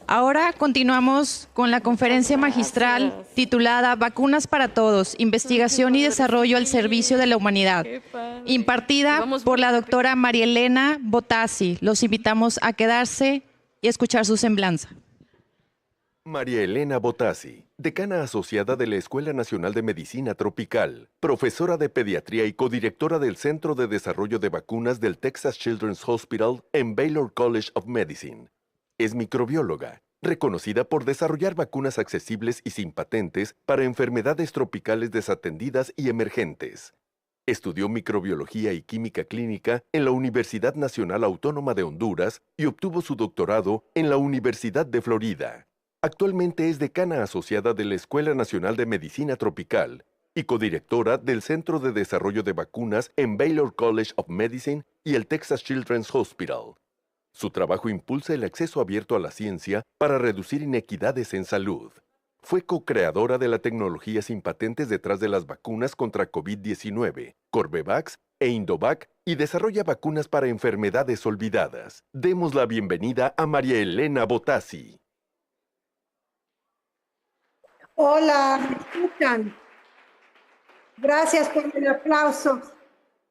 Ahora continuamos con la conferencia magistral Gracias. titulada Vacunas para Todos, Investigación y Qué Desarrollo al padre, Servicio de la Humanidad, qué padre. impartida Vamos por muy la rápido. doctora María Elena Botassi. Los invitamos a quedarse y escuchar su semblanza. María Elena Botassi, decana asociada de la Escuela Nacional de Medicina Tropical, profesora de pediatría y codirectora del Centro de Desarrollo de Vacunas del Texas Children's Hospital en Baylor College of Medicine. Es microbióloga, reconocida por desarrollar vacunas accesibles y sin patentes para enfermedades tropicales desatendidas y emergentes. Estudió microbiología y química clínica en la Universidad Nacional Autónoma de Honduras y obtuvo su doctorado en la Universidad de Florida. Actualmente es decana asociada de la Escuela Nacional de Medicina Tropical y codirectora del Centro de Desarrollo de Vacunas en Baylor College of Medicine y el Texas Children's Hospital. Su trabajo impulsa el acceso abierto a la ciencia para reducir inequidades en salud. Fue co-creadora de la tecnología sin patentes detrás de las vacunas contra COVID-19, Corbevax e Indovac, y desarrolla vacunas para enfermedades olvidadas. Demos la bienvenida a María Elena Botassi. Hola, ¿me escuchan? Gracias por el aplauso.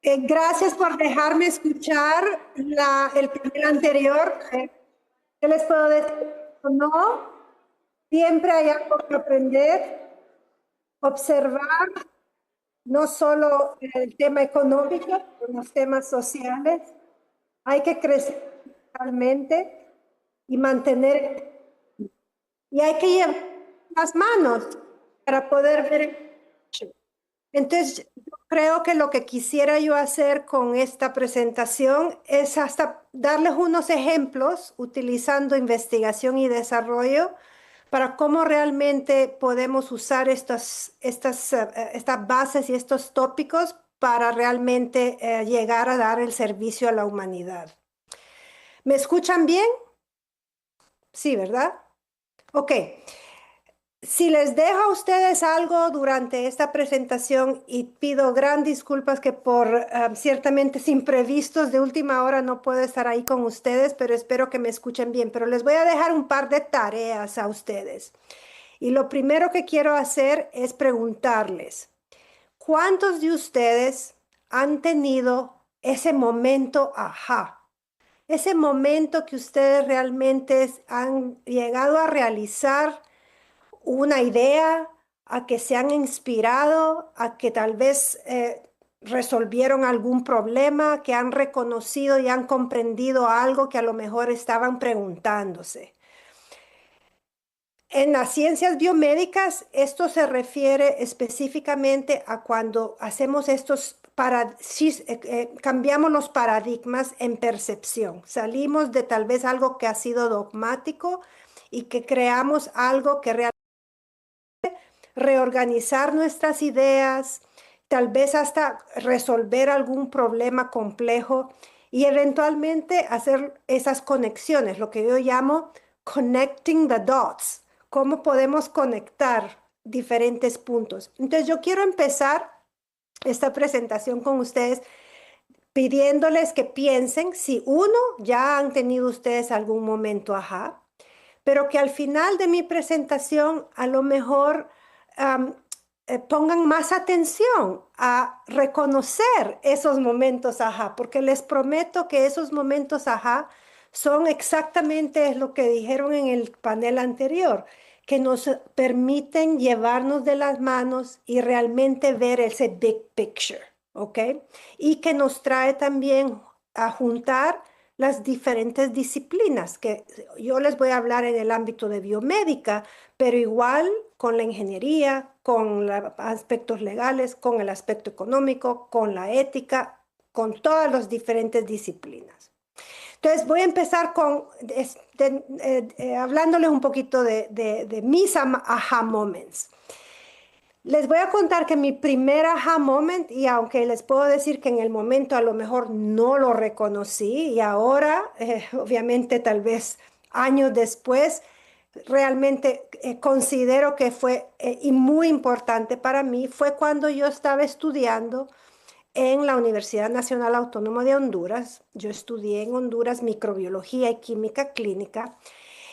Gracias por dejarme escuchar el panel anterior. ¿Qué les puedo decir? No, siempre hay algo que aprender, observar no solo el tema económico, sino los temas sociales. Hay que crecer realmente y mantener, y hay que llevar las manos para poder ver. Entonces, yo creo que lo que quisiera yo hacer con esta presentación es hasta darles unos ejemplos utilizando investigación y desarrollo para cómo realmente podemos usar estas bases y estos tópicos para realmente llegar a dar el servicio a la humanidad. ¿Me escuchan bien? Sí, ¿verdad? Ok. Si les dejo a ustedes algo durante esta presentación, y pido gran disculpas que por ciertamente imprevistos de última hora no puedo estar ahí con ustedes, pero espero que me escuchen bien. Pero les voy a dejar un par de tareas a ustedes. Y lo primero que quiero hacer es preguntarles, ¿cuántos de ustedes han tenido ese momento ajá? Ese momento que ustedes realmente han llegado a realizar una idea, a que se han inspirado, a que tal vez resolvieron algún problema, que han reconocido y han comprendido algo que a lo mejor estaban preguntándose. En las ciencias biomédicas, esto se refiere específicamente a cuando hacemos cambiamos los paradigmas en percepción. Salimos de tal vez algo que ha sido dogmático y que creamos algo que realmente reorganizar nuestras ideas, tal vez hasta resolver algún problema complejo y eventualmente hacer esas conexiones, lo que yo llamo connecting the dots, cómo podemos conectar diferentes puntos. Entonces yo quiero empezar esta presentación con ustedes pidiéndoles que piensen si uno, ya han tenido ustedes algún momento ajá, pero que al final de mi presentación a lo mejor pongan más atención a reconocer esos momentos ajá, porque les prometo que esos momentos ajá son exactamente lo que dijeron en el panel anterior, que nos permiten llevarnos de las manos y realmente ver ese big picture, ¿ok? Y que nos trae también a juntar las diferentes disciplinas, que yo les voy a hablar en el ámbito de biomédica, pero igual con la ingeniería, con los aspectos legales, con el aspecto económico, con la ética, con todas las diferentes disciplinas. Entonces voy a empezar hablándoles un poquito de mis aha moments. Les voy a contar que mi primer aha moment, y aunque les puedo decir que en el momento a lo mejor no lo reconocí, y ahora, obviamente tal vez años después, realmente considero que fue y muy importante para mí, fue cuando yo estaba estudiando en la Universidad Nacional Autónoma de Honduras. Yo estudié en Honduras microbiología y química clínica.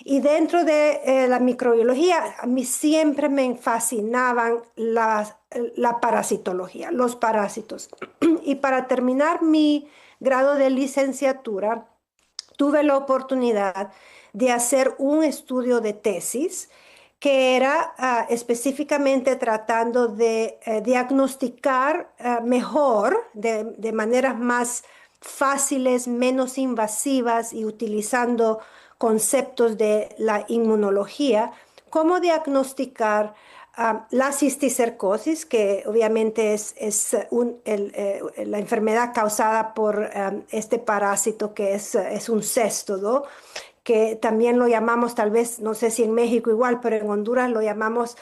Y dentro de la microbiología, a mí siempre me fascinaban la parasitología, los parásitos. Y para terminar mi grado de licenciatura, tuve la oportunidad de hacer un estudio de tesis que era específicamente tratando de diagnosticar mejor, de maneras más fáciles, menos invasivas y utilizando conceptos de la inmunología, cómo diagnosticar la cisticercosis, que obviamente es la enfermedad causada por este parásito que es un céstodo, que también lo llamamos, tal vez, no sé si en México igual, pero en Honduras lo llamamos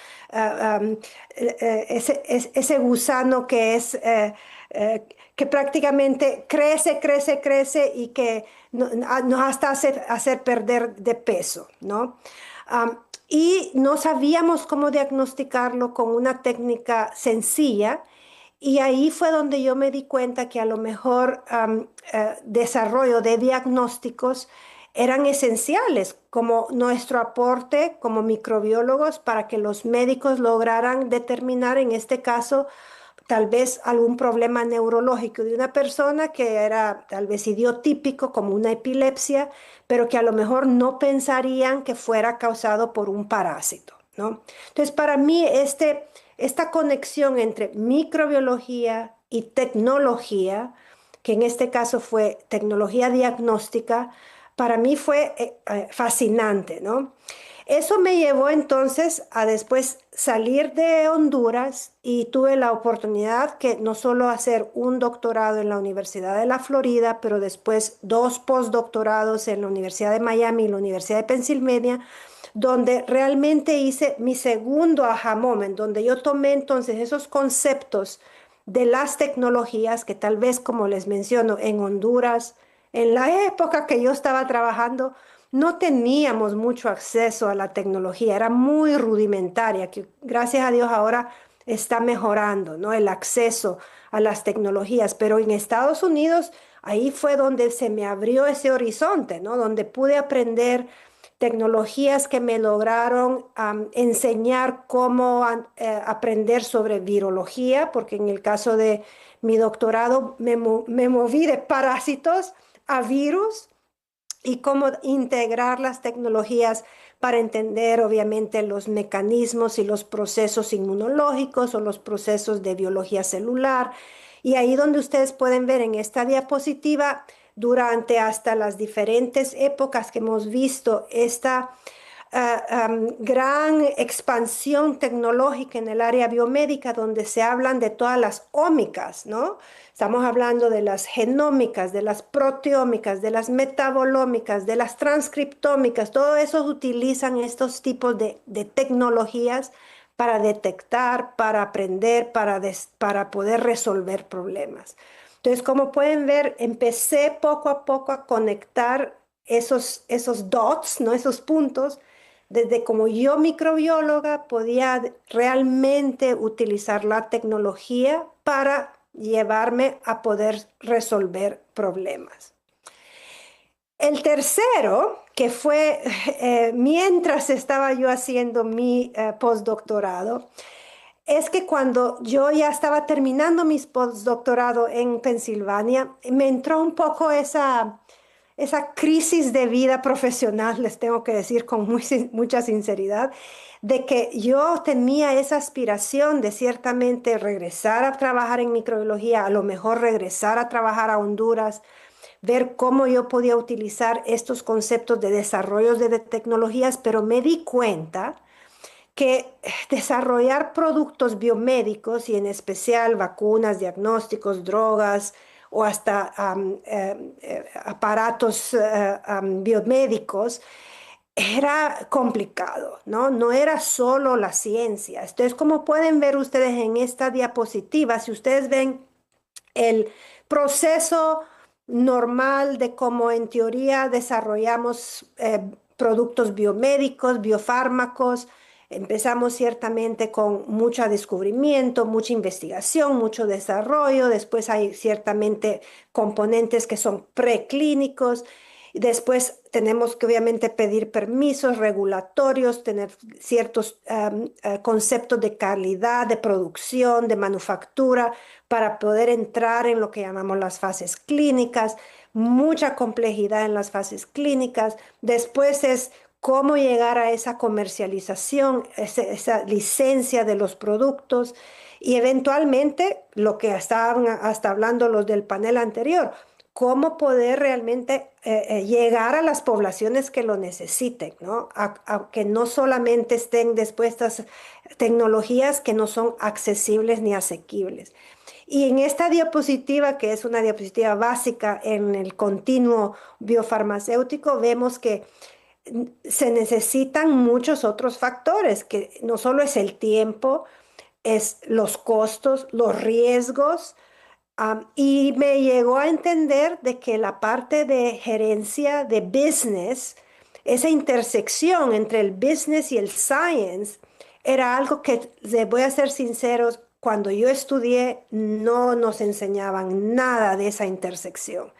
ese gusano que que prácticamente crece y que nos hasta hacer perder de peso, ¿no? Y no sabíamos cómo diagnosticarlo con una técnica sencilla. Y ahí fue donde yo me di cuenta que a lo mejor desarrollo de diagnósticos eran esenciales como nuestro aporte como microbiólogos para que los médicos lograran determinar en este caso tal vez algún problema neurológico de una persona que era tal vez idiotípico como una epilepsia, pero que a lo mejor no pensarían que fuera causado por un parásito, ¿no? Entonces, para mí, esta conexión entre microbiología y tecnología, que en este caso fue tecnología diagnóstica, para mí fue fascinante, ¿no? Eso me llevó entonces a después salir de Honduras y tuve la oportunidad que no solo hacer un doctorado en la Universidad de la Florida, pero después dos postdoctorados en la Universidad de Miami y la Universidad de Pensilvania, donde realmente hice mi segundo aha moment, donde yo tomé entonces esos conceptos de las tecnologías que tal vez, como les menciono, en Honduras, en la época que yo estaba trabajando, no teníamos mucho acceso a la tecnología, era muy rudimentaria, que gracias a Dios ahora está mejorando, ¿no? El acceso a las tecnologías, pero en Estados Unidos ahí fue donde se me abrió ese horizonte, ¿no? Donde pude aprender tecnologías que me lograron enseñar cómo aprender sobre virología, porque en el caso de mi doctorado me moví de parásitos a virus y cómo integrar las tecnologías para entender obviamente los mecanismos y los procesos inmunológicos o los procesos de biología celular. Y ahí donde ustedes pueden ver en esta diapositiva, durante hasta las diferentes épocas que hemos visto esta gran expansión tecnológica en el área biomédica donde se hablan de todas las ómicas, ¿no? Estamos hablando de las genómicas, de las proteómicas, de las metabolómicas, de las transcriptómicas, todo eso utilizan estos tipos de tecnologías para detectar, para aprender, para poder resolver problemas. Entonces, como pueden ver, empecé poco a poco a conectar esos dots, ¿no? Esos puntos, desde como yo microbióloga podía realmente utilizar la tecnología para llevarme a poder resolver problemas. El tercero, que fue mientras estaba yo haciendo mi postdoctorado, es que cuando yo ya estaba terminando mi postdoctorado en Pensilvania, me entró un poco esa crisis de vida profesional, les tengo que decir con mucha sinceridad, de que yo tenía esa aspiración de ciertamente regresar a trabajar en microbiología, a lo mejor regresar a trabajar a Honduras, ver cómo yo podía utilizar estos conceptos de desarrollo de tecnologías, pero me di cuenta que desarrollar productos biomédicos y en especial vacunas, diagnósticos, drogas o hasta aparatos biomédicos era complicado, ¿no? No era solo la ciencia. Entonces, como pueden ver ustedes en esta diapositiva, si ustedes ven el proceso normal de cómo en teoría desarrollamos productos biomédicos, biofármacos. Empezamos ciertamente con mucho descubrimiento, mucha investigación, mucho desarrollo. Después hay ciertamente componentes que son preclínicos. Y después tenemos que obviamente pedir permisos regulatorios, tener ciertos conceptos de calidad, de producción, de manufactura, para poder entrar en lo que llamamos las fases clínicas, mucha complejidad en las fases clínicas. Después es cómo llegar a esa comercialización, esa licencia de los productos y eventualmente lo que estaban hasta hablando los del panel anterior, cómo poder realmente llegar a las poblaciones que lo necesiten, ¿no? A que no solamente estén dispuestas tecnologías que no son accesibles ni asequibles. Y en esta diapositiva, que es una diapositiva básica en el continuo biofarmacéutico, vemos que se necesitan muchos otros factores, que no solo es el tiempo, es los costos, los riesgos, y me llegó a entender de que la parte de gerencia de business, esa intersección entre el business y el science, era algo que, les voy a ser sinceros, cuando yo estudié no nos enseñaban nada de esa intersección.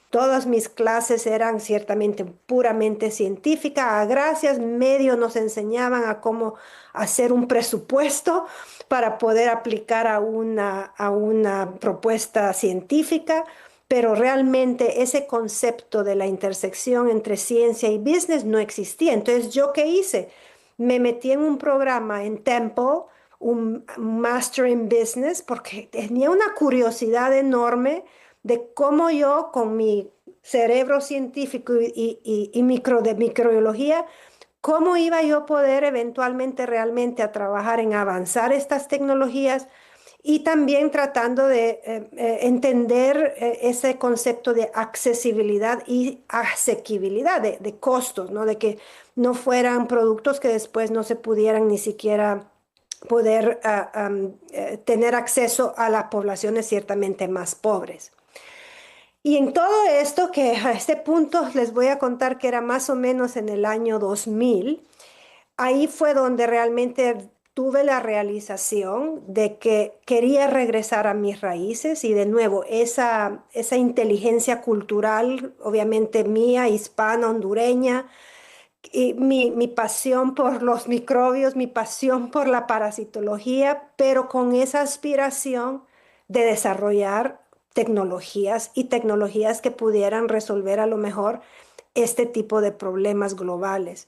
Todas mis clases eran ciertamente puramente científicas. A gracias medio nos enseñaban a cómo hacer un presupuesto para poder aplicar a una propuesta científica, pero realmente ese concepto de la intersección entre ciencia y business no existía. Entonces, ¿yo qué hice? Me metí en un programa en Temple, un Master in Business, porque tenía una curiosidad enorme de cómo yo con mi cerebro científico y de microbiología, cómo iba yo a poder eventualmente realmente a trabajar en avanzar estas tecnologías y también tratando de entender ese concepto de accesibilidad y asequibilidad, de costos, ¿no? De que no fueran productos que después no se pudieran ni siquiera poder tener acceso a las poblaciones ciertamente más pobres. Y en todo esto, que a este punto les voy a contar que era más o menos en el año 2000, ahí fue donde realmente tuve la realización de que quería regresar a mis raíces y de nuevo esa inteligencia cultural, obviamente mía, hispana, hondureña, y mi pasión por los microbios, mi pasión por la parasitología, pero con esa aspiración de desarrollar tecnologías y tecnologías que pudieran resolver a lo mejor este tipo de problemas globales.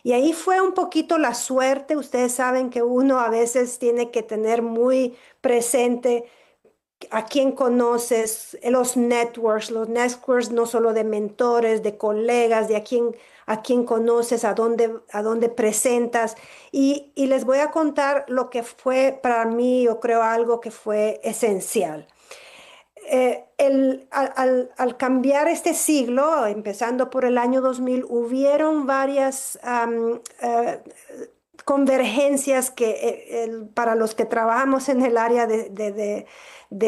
Y ahí fue un poquito la suerte. Ustedes saben que uno a veces tiene que tener muy presente a quién conoces, los networks no solo de mentores, de colegas, de a quién conoces, a dónde presentas. Y les voy a contar lo que fue para mí, yo creo, algo que fue esencial. Al cambiar este siglo, empezando por el año 2000, hubieron varias convergencias que para los que trabajamos en el área de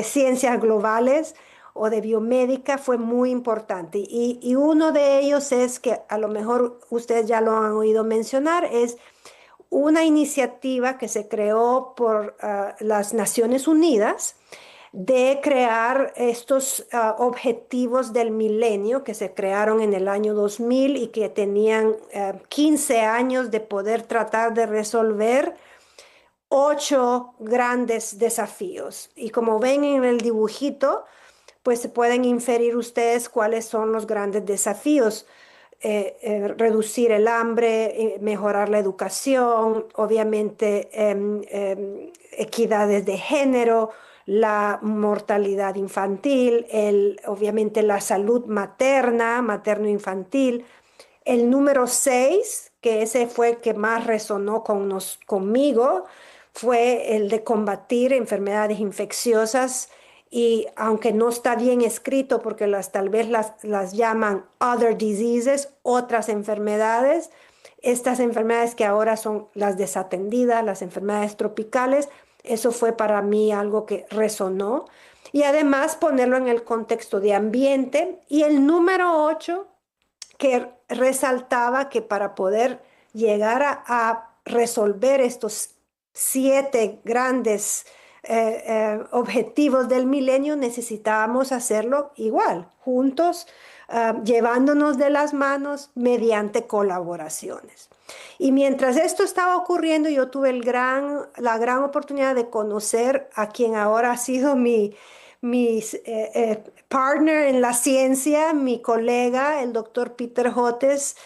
ciencias globales o de biomédica fue muy importante. Y uno de ellos es que a lo mejor ustedes ya lo han oído mencionar, es una iniciativa que se creó por las Naciones Unidas de crear estos objetivos del milenio que se crearon en el año 2000 y que tenían 15 años de poder tratar de resolver 8 grandes desafíos. Y como ven en el dibujito, pues se pueden inferir ustedes cuáles son los grandes desafíos. Reducir el hambre, mejorar la educación, obviamente equidades de género, la mortalidad infantil, obviamente la salud materna, materno-infantil. El número 6, que ese fue el que más resonó conmigo, fue el de combatir enfermedades infecciosas y aunque no está bien escrito porque tal vez las llaman other diseases, otras enfermedades, estas enfermedades que ahora son las desatendidas, las enfermedades tropicales, eso fue para mí algo que resonó. Y además ponerlo en el contexto de ambiente. Y el número 8, que resaltaba que para poder llegar a resolver estos 7 grandes objetivos del milenio necesitábamos hacerlo igual, juntos, llevándonos de las manos mediante colaboraciones. Y mientras esto estaba ocurriendo, yo tuve la gran oportunidad de conocer a quien ahora ha sido mi partner en la ciencia, mi colega, el doctor Peter Hotez,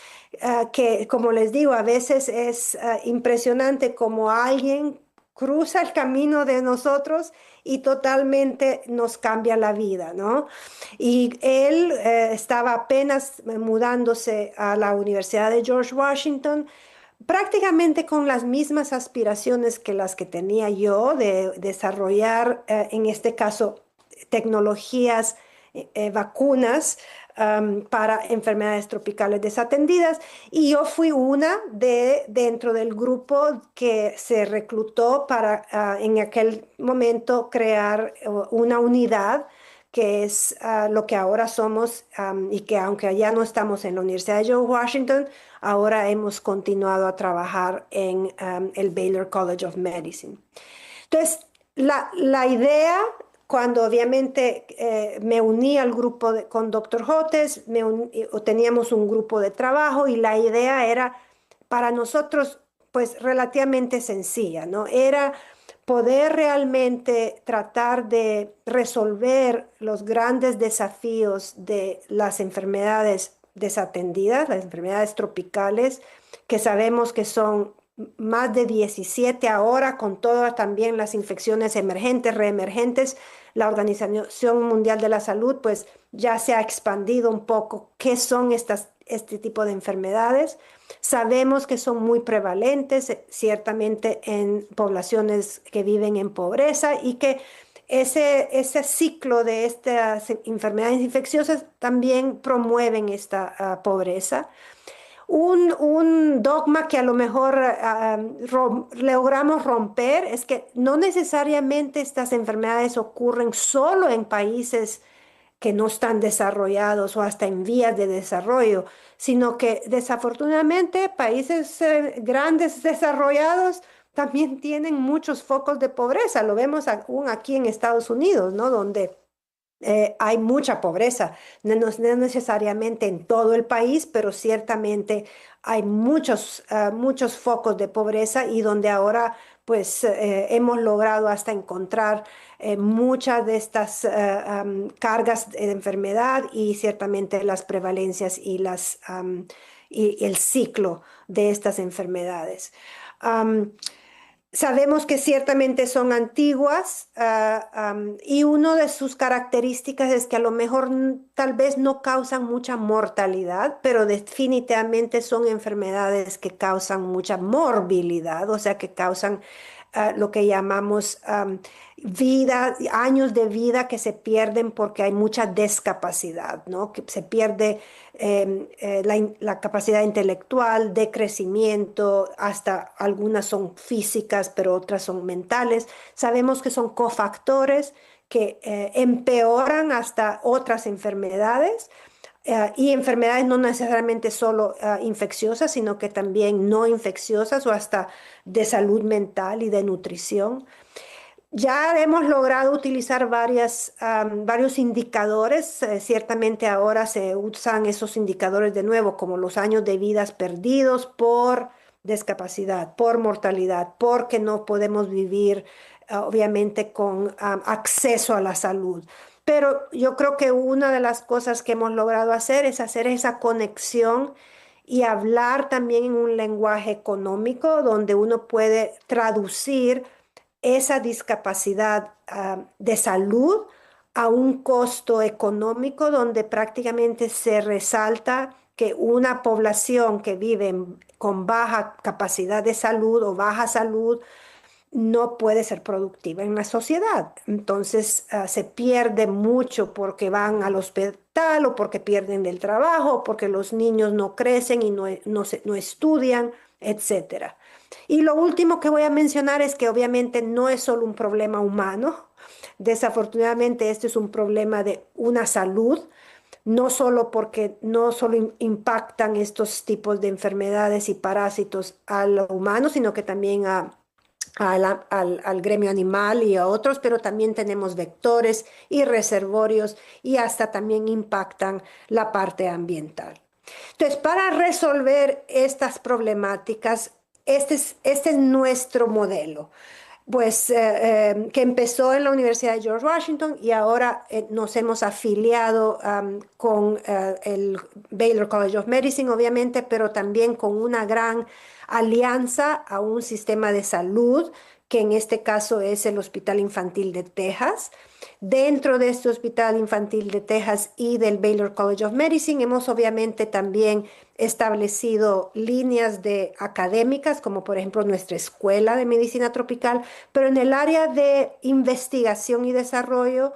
que como les digo, a veces es impresionante como alguien cruza el camino de nosotros y totalmente nos cambia la vida, ¿no? Y él estaba apenas mudándose a la Universidad de George Washington, prácticamente con las mismas aspiraciones que las que tenía yo de desarrollar, en este caso, tecnologías, vacunas para enfermedades tropicales desatendidas. Y yo fui una dentro del grupo que se reclutó para en aquel momento crear una unidad que es lo que ahora somos y que aunque ya no estamos en la Universidad de George Washington, ahora hemos continuado a trabajar en el Baylor College of Medicine. Entonces, la idea, cuando obviamente me uní al grupo con Dr. Hotez, teníamos un grupo de trabajo y la idea era para nosotros pues relativamente sencilla, ¿no? Era poder realmente tratar de resolver los grandes desafíos de las enfermedades desatendidas, las enfermedades tropicales, que sabemos que son más de 17 ahora, con todas también las infecciones emergentes, reemergentes. La Organización Mundial de la Salud pues ya se ha expandido un poco qué son este tipo de enfermedades. Sabemos que son muy prevalentes, ciertamente en poblaciones que viven en pobreza y que ese ciclo de estas enfermedades infecciosas también promueven esta pobreza. Un dogma que a lo mejor logramos romper es que no necesariamente estas enfermedades ocurren solo en países que no están desarrollados o hasta en vías de desarrollo, sino que desafortunadamente países grandes desarrollados también tienen muchos focos de pobreza. Lo vemos aún aquí en Estados Unidos, ¿no? Donde hay mucha pobreza, no necesariamente en todo el país, pero ciertamente hay muchos focos de pobreza y donde ahora pues hemos logrado hasta encontrar muchas de estas cargas de enfermedad y ciertamente las prevalencias y el ciclo de estas enfermedades. Sabemos que ciertamente son antiguas y una de sus características es que a lo mejor tal vez no causan mucha mortalidad, pero definitivamente son enfermedades que causan mucha morbilidad, o sea, que causan lo que llamamos años de vida que se pierden porque hay mucha discapacidad, ¿no? Que se pierde la capacidad intelectual, de crecimiento, hasta algunas son físicas, pero otras son mentales. Sabemos que son cofactores que empeoran hasta otras enfermedades. Y enfermedades no necesariamente solo infecciosas, sino que también no infecciosas o hasta de salud mental y de nutrición. Ya hemos logrado utilizar varios indicadores. Ciertamente ahora se usan esos indicadores de nuevo, como los años de vidas perdidos por discapacidad, por mortalidad, porque no podemos vivir, obviamente, con acceso a la salud. Pero yo creo que una de las cosas que hemos logrado hacer es hacer esa conexión y hablar también en un lenguaje económico donde uno puede traducir esa discapacidad de salud a un costo económico donde prácticamente se resalta que una población que vive con baja capacidad de salud o baja salud no puede ser productiva en la sociedad. Entonces se pierde mucho porque van al hospital o porque pierden del trabajo, o porque los niños no crecen y no estudian, etcétera. Y lo último que voy a mencionar es que obviamente no es solo un problema humano. Desafortunadamente este es un problema de una salud, no solo porque no solo impactan estos tipos de enfermedades y parásitos a lo humano, sino que también al gremio animal y a otros, pero también tenemos vectores y reservorios y hasta también impactan la parte ambiental. Entonces, para resolver estas problemáticas, este es nuestro modelo, pues que empezó en la Universidad de George Washington y ahora nos hemos afiliado con el Baylor College of Medicine, obviamente, pero también con una gran alianza a un sistema de salud, que en este caso es el Hospital Infantil de Texas. Dentro de este Hospital Infantil de Texas y del Baylor College of Medicine hemos obviamente también establecido líneas de académicas, como por ejemplo nuestra Escuela de Medicina Tropical, pero en el área de investigación y desarrollo,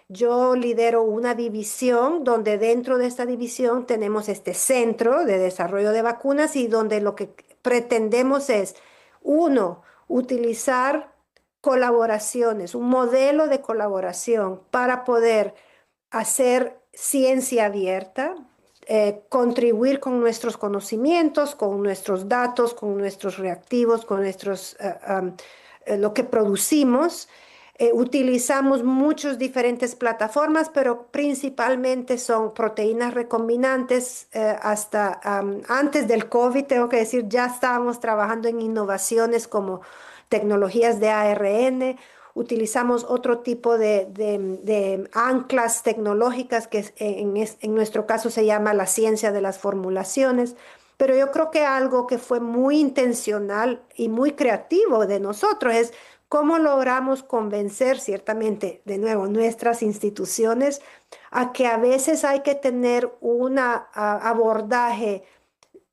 yo lidero una división donde dentro de esta división tenemos este centro de desarrollo de vacunas y donde lo que pretendemos es, uno, utilizar colaboraciones, un modelo de colaboración para poder hacer ciencia abierta, contribuir con nuestros conocimientos, con nuestros datos, con nuestros reactivos, con lo que producimos. Utilizamos muchas diferentes plataformas, pero principalmente son proteínas recombinantes. Hasta antes del COVID, tengo que decir, ya estábamos trabajando en innovaciones como tecnologías de ARN. Utilizamos otro tipo de anclas tecnológicas que en nuestro caso se llama la ciencia de las formulaciones. Pero yo creo que algo que fue muy intencional y muy creativo de nosotros es cómo logramos convencer, ciertamente, de nuevo, nuestras instituciones a que a veces hay que tener un abordaje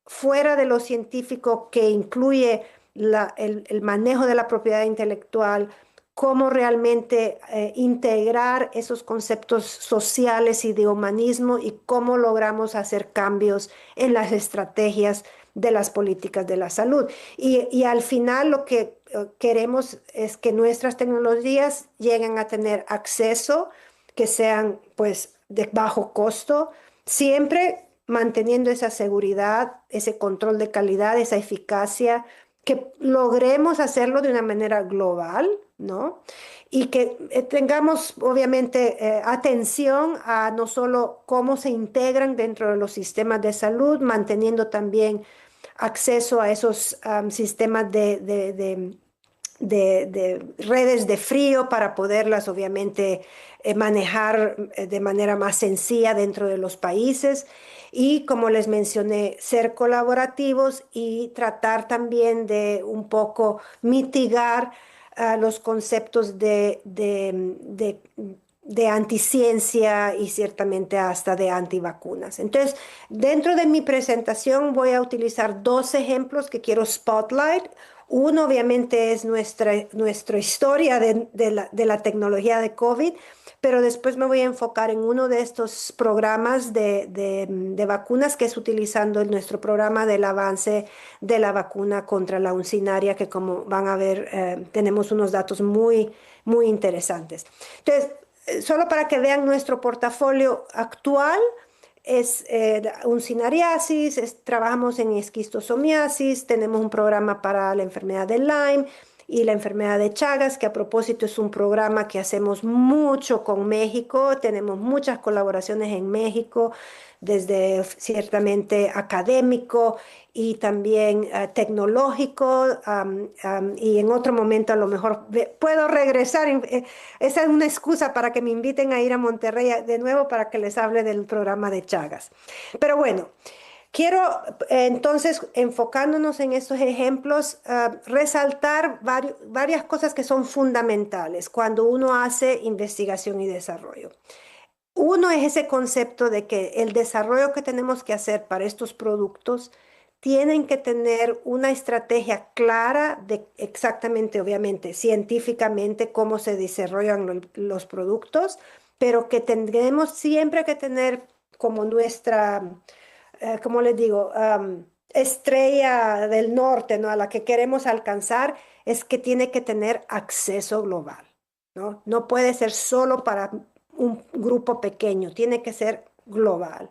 fuera de lo científico que incluye el manejo de la propiedad intelectual, cómo realmente integrar esos conceptos sociales y de humanismo y cómo logramos hacer cambios en las estrategias de las políticas de la salud. Y al final lo que queremos es que nuestras tecnologías lleguen a tener acceso, que sean pues de bajo costo, siempre manteniendo esa seguridad, ese control de calidad, esa eficacia, que logremos hacerlo de una manera global, ¿no? Y que tengamos, obviamente, atención a no solo cómo se integran dentro de los sistemas de salud, manteniendo también acceso a esos sistemas de redes de frío para poderlas obviamente manejar de manera más sencilla dentro de los países y como les mencioné, ser colaborativos y tratar también de un poco mitigar los conceptos de anticiencia y ciertamente hasta de antivacunas. Entonces, dentro de mi presentación voy a utilizar dos ejemplos que quiero spotlight. Uno, obviamente, es nuestra historia de la tecnología de COVID, pero después me voy a enfocar en uno de estos programas de vacunas que es utilizando nuestro programa del avance de la vacuna contra la uncinaria, que como van a ver, tenemos unos datos muy, muy interesantes. Entonces, solo para que vean nuestro portafolio actual, es uncinariasis, trabajamos en esquistosomiasis, tenemos un programa para la enfermedad de Lyme y la enfermedad de Chagas, que a propósito es un programa que hacemos mucho con México, tenemos muchas colaboraciones en México, desde ciertamente académico y también tecnológico, y en otro momento a lo mejor puedo regresar. Esa es una excusa para que me inviten a ir a Monterrey de nuevo para que les hable del programa de Chagas. Pero bueno, quiero entonces, enfocándonos en estos ejemplos, resaltar varias cosas que son fundamentales cuando uno hace investigación y desarrollo. Uno es ese concepto de que el desarrollo que tenemos que hacer para estos productos tienen que tener una estrategia clara de exactamente, obviamente, científicamente cómo se desarrollan los productos, pero que tendremos siempre que tener como nuestra, como les digo, estrella del norte, ¿no? A la que queremos alcanzar, es que tiene que tener acceso global, ¿no? No puede ser solo para un grupo pequeño, tiene que ser global.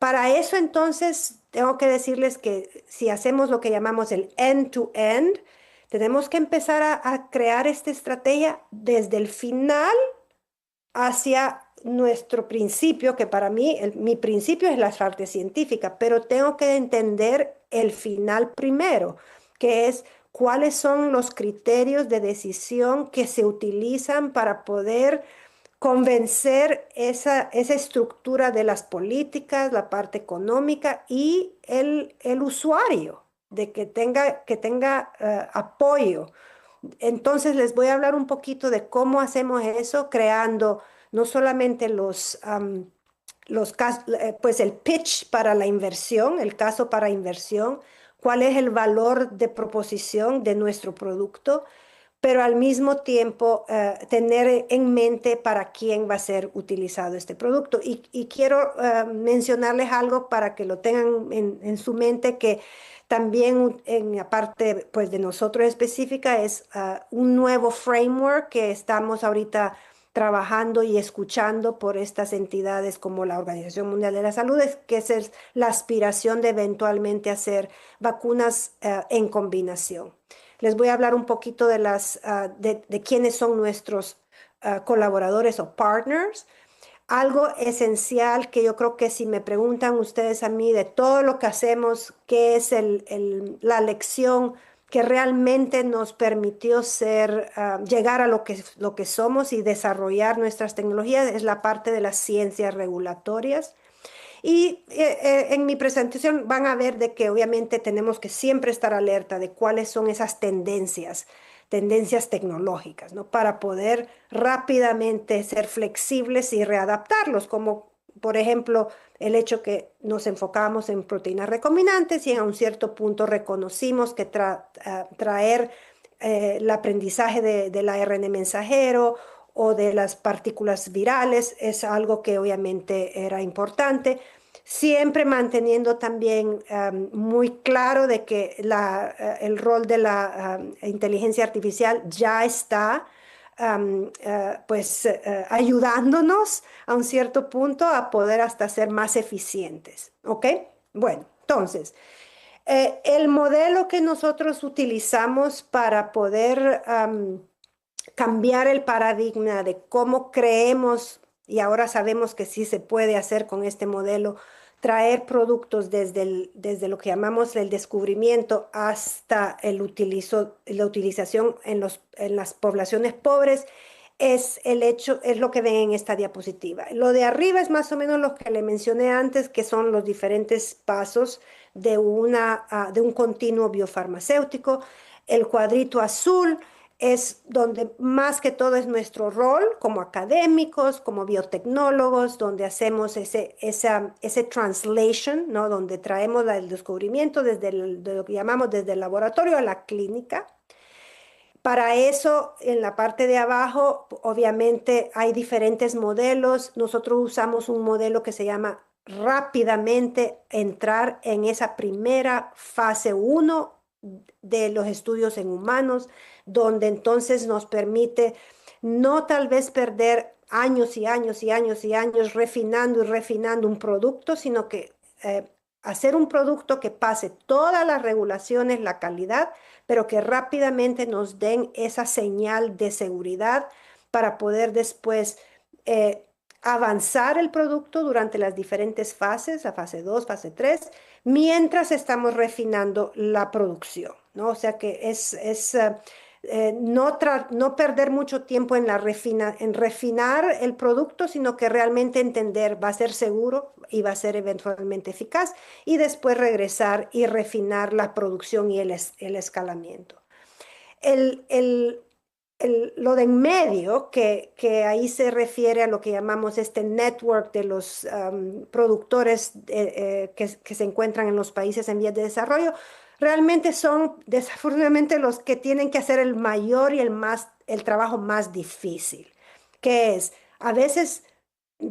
Para eso entonces tengo que decirles que si hacemos lo que llamamos el end-to-end, Tenemos que empezar a crear esta estrategia desde el final hacia nuestro principio, que para mí, mi principio es la parte científica, pero tengo que entender el final primero, que es cuáles son los criterios de decisión que se utilizan para poder convencer esa estructura de las políticas, la parte económica y el usuario de que tenga apoyo. Entonces les voy a hablar un poquito de cómo hacemos eso, creando no solamente pues el pitch para la inversión, el caso para inversión, cuál es el valor de proposición de nuestro producto, pero al mismo tiempo tener en mente para quién va a ser utilizado este producto. Y quiero mencionarles algo para que lo tengan en su mente, que también en la parte pues, de nosotros específica es un nuevo framework que estamos ahorita trabajando y escuchando por estas entidades como la Organización Mundial de la Salud, que es la aspiración de eventualmente hacer vacunas en combinación. Les voy a hablar un poquito de quiénes son nuestros colaboradores o partners. Algo esencial que yo creo que si me preguntan ustedes a mí de todo lo que hacemos, qué es la lección que realmente nos permitió llegar a lo que somos y desarrollar nuestras tecnologías, es la parte de las ciencias regulatorias. Y en mi presentación van a ver de que obviamente tenemos que siempre estar alerta de cuáles son esas tendencias tecnológicas, ¿no? Para poder rápidamente ser flexibles y readaptarlos, como por ejemplo el hecho que nos enfocamos en proteínas recombinantes y en un cierto punto reconocimos que traer el aprendizaje del ARN mensajero o de las partículas virales es algo que obviamente era importante, siempre manteniendo también muy claro de que el rol de la inteligencia artificial ya está ayudándonos a un cierto punto a poder hasta ser más eficientes, ¿ok? Bueno, entonces, el modelo que nosotros utilizamos para poder cambiar el paradigma de cómo creemos, y ahora sabemos que sí se puede hacer con este modelo, traer productos desde lo que llamamos el descubrimiento hasta la utilización en las poblaciones pobres, es lo que ven en esta diapositiva. Lo de arriba es más o menos lo que le mencioné antes, que son los diferentes pasos de un continuo biofarmacéutico. El cuadrito azul es donde más que todo es nuestro rol como académicos, como biotecnólogos, donde hacemos ese translation, ¿no? Donde traemos el descubrimiento de lo que llamamos desde el laboratorio a la clínica. Para eso, en la parte de abajo, obviamente hay diferentes modelos. Nosotros usamos un modelo que se llama rápidamente entrar en esa primera fase 1 de los estudios en humanos, donde entonces nos permite no tal vez perder años y años y años y años refinando y refinando un producto, sino que hacer un producto que pase todas las regulaciones, la calidad, pero que rápidamente nos den esa señal de seguridad para poder después avanzar el producto durante las diferentes fases, la fase 2, fase 3, mientras estamos refinando la producción, ¿no? O sea que no perder mucho tiempo en refinar el producto, sino que realmente entender va a ser seguro y va a ser eventualmente eficaz, y después regresar y refinar la producción y el escalamiento. Lo de en medio, que ahí se refiere a lo que llamamos este network de los productores que se encuentran en los países en vías de desarrollo, realmente son desafortunadamente los que tienen que hacer el mayor y el trabajo más difícil, que es a veces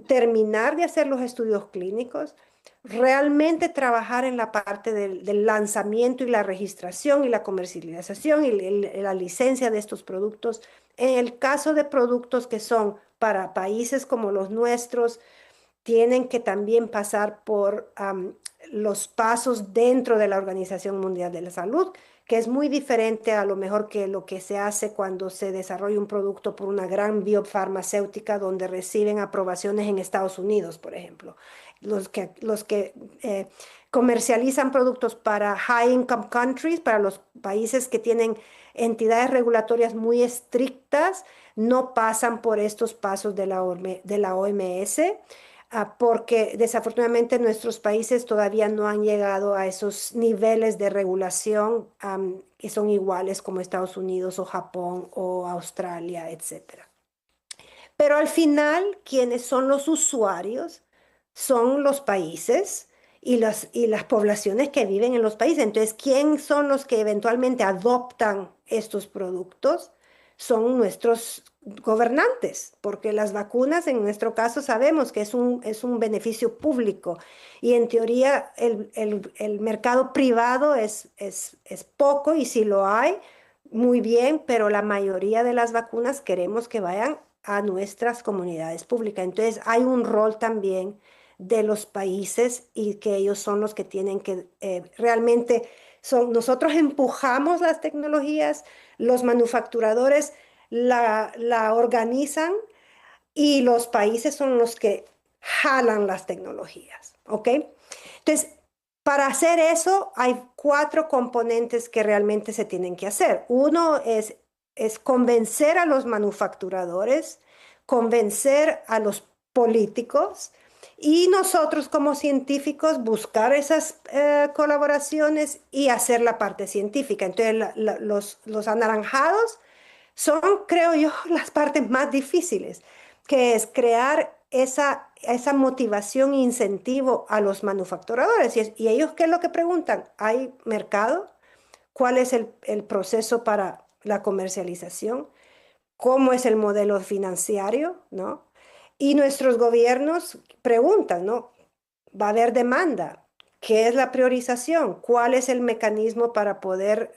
terminar de hacer los estudios clínicos, realmente trabajar en la parte del lanzamiento y la registración y la comercialización y la licencia de estos productos. En el caso de productos que son para países como los nuestros, tienen que también pasar por los pasos dentro de la Organización Mundial de la Salud, que es muy diferente a lo mejor que lo que se hace cuando se desarrolla un producto por una gran biofarmacéutica donde reciben aprobaciones en Estados Unidos, por ejemplo. Los que comercializan productos para high income countries, para los países que tienen entidades regulatorias muy estrictas, no pasan por estos pasos de la OMS, porque desafortunadamente nuestros países todavía no han llegado a esos niveles de regulación que son iguales como Estados Unidos o Japón o Australia, etcétera. Pero al final, quienes son los usuarios son los países y las poblaciones que viven en los países. Entonces, ¿quién son los que eventualmente adoptan estos productos? Son nuestros gobernantes, porque las vacunas en nuestro caso sabemos que es un beneficio público y en teoría el mercado privado es poco y si lo hay, muy bien, pero la mayoría de las vacunas queremos que vayan a nuestras comunidades públicas. Entonces hay un rol también de los países y que ellos son los que tienen que realmente nosotros empujamos las tecnologías, los manufacturadores la organizan y los países son los que jalan las tecnologías, ¿ok? Entonces, para hacer eso hay 4 componentes que realmente se tienen que hacer. Uno es convencer a los manufacturadores, convencer a los políticos y nosotros como científicos buscar esas colaboraciones y hacer la parte científica. Entonces, los anaranjados son, creo yo, las partes más difíciles, que es crear esa motivación e incentivo a los manufacturadores. Y ellos, ¿qué es lo que preguntan? ¿Hay mercado? ¿Cuál es el proceso para la comercialización? ¿Cómo es el modelo financiero? ¿No? Y nuestros gobiernos preguntan, ¿no? ¿Va a haber demanda? ¿Qué es la priorización? ¿Cuál es el mecanismo para poder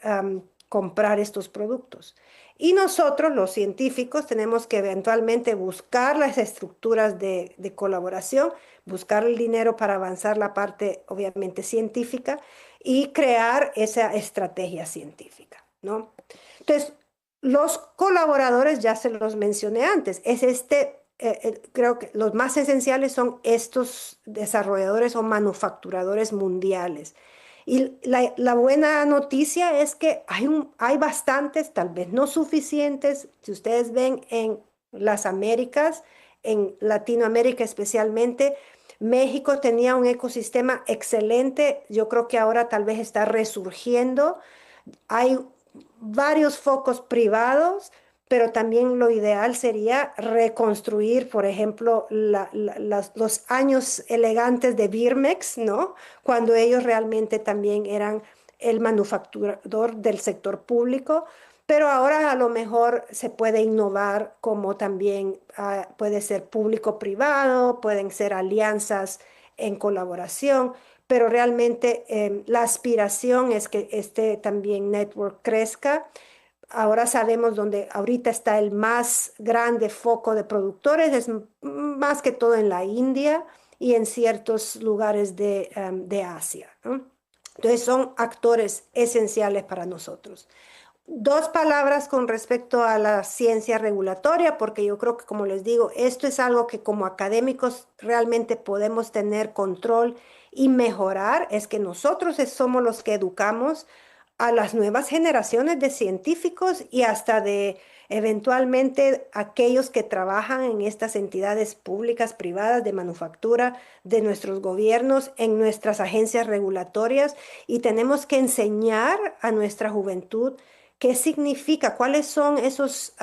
comprar estos productos? Y nosotros, los científicos, tenemos que eventualmente buscar las estructuras de colaboración, buscar el dinero para avanzar la parte, obviamente, científica y crear esa estrategia científica, ¿no? Entonces, los colaboradores, ya se los mencioné antes, creo que los más esenciales son estos desarrolladores o manufacturadores mundiales. Y la buena noticia es que hay bastantes, tal vez no suficientes, si ustedes ven en las Américas, en Latinoamérica especialmente, México tenía un ecosistema excelente, yo creo que ahora tal vez está resurgiendo. Hay varios focos privados, pero también lo ideal sería reconstruir, por ejemplo, los años elegantes de Birmex, ¿no? Cuando ellos realmente también eran el manufacturador del sector público, pero ahora a lo mejor se puede innovar como también puede ser público-privado, pueden ser alianzas en colaboración, pero realmente la aspiración es que este también network crezca. Ahora sabemos dónde ahorita está el más grande foco de productores, es más que todo en la India y en ciertos lugares de Asia, ¿no? Entonces son actores esenciales para nosotros. 2 palabras con respecto a la ciencia regulatoria, porque yo creo que, como les digo, esto es algo que como académicos realmente podemos tener control y mejorar, es que nosotros somos los que educamos a las nuevas generaciones de científicos y hasta de eventualmente aquellos que trabajan en estas entidades públicas, privadas, de manufactura, de nuestros gobiernos, en nuestras agencias regulatorias, y tenemos que enseñar a nuestra juventud qué significa, cuáles son esos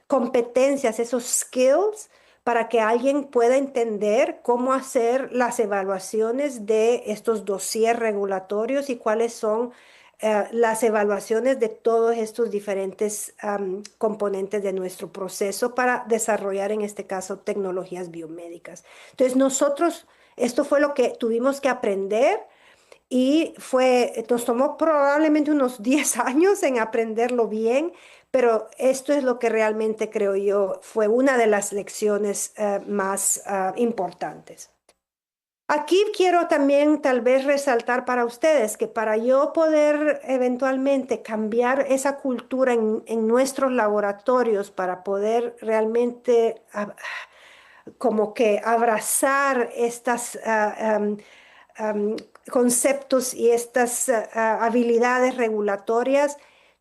competencias, esos skills para que alguien pueda entender cómo hacer las evaluaciones de estos dossiers regulatorios y cuáles son las evaluaciones de todos estos diferentes componentes de nuestro proceso para desarrollar, en este caso, tecnologías biomédicas. Entonces, esto fue lo que tuvimos que aprender y nos tomó probablemente unos 10 años en aprenderlo bien, pero esto es lo que realmente creo yo fue una de las lecciones más importantes. Aquí quiero también tal vez resaltar para ustedes que para yo poder eventualmente cambiar esa cultura en nuestros laboratorios, para poder realmente como que abrazar estas am, conceptos y estas habilidades regulatorias,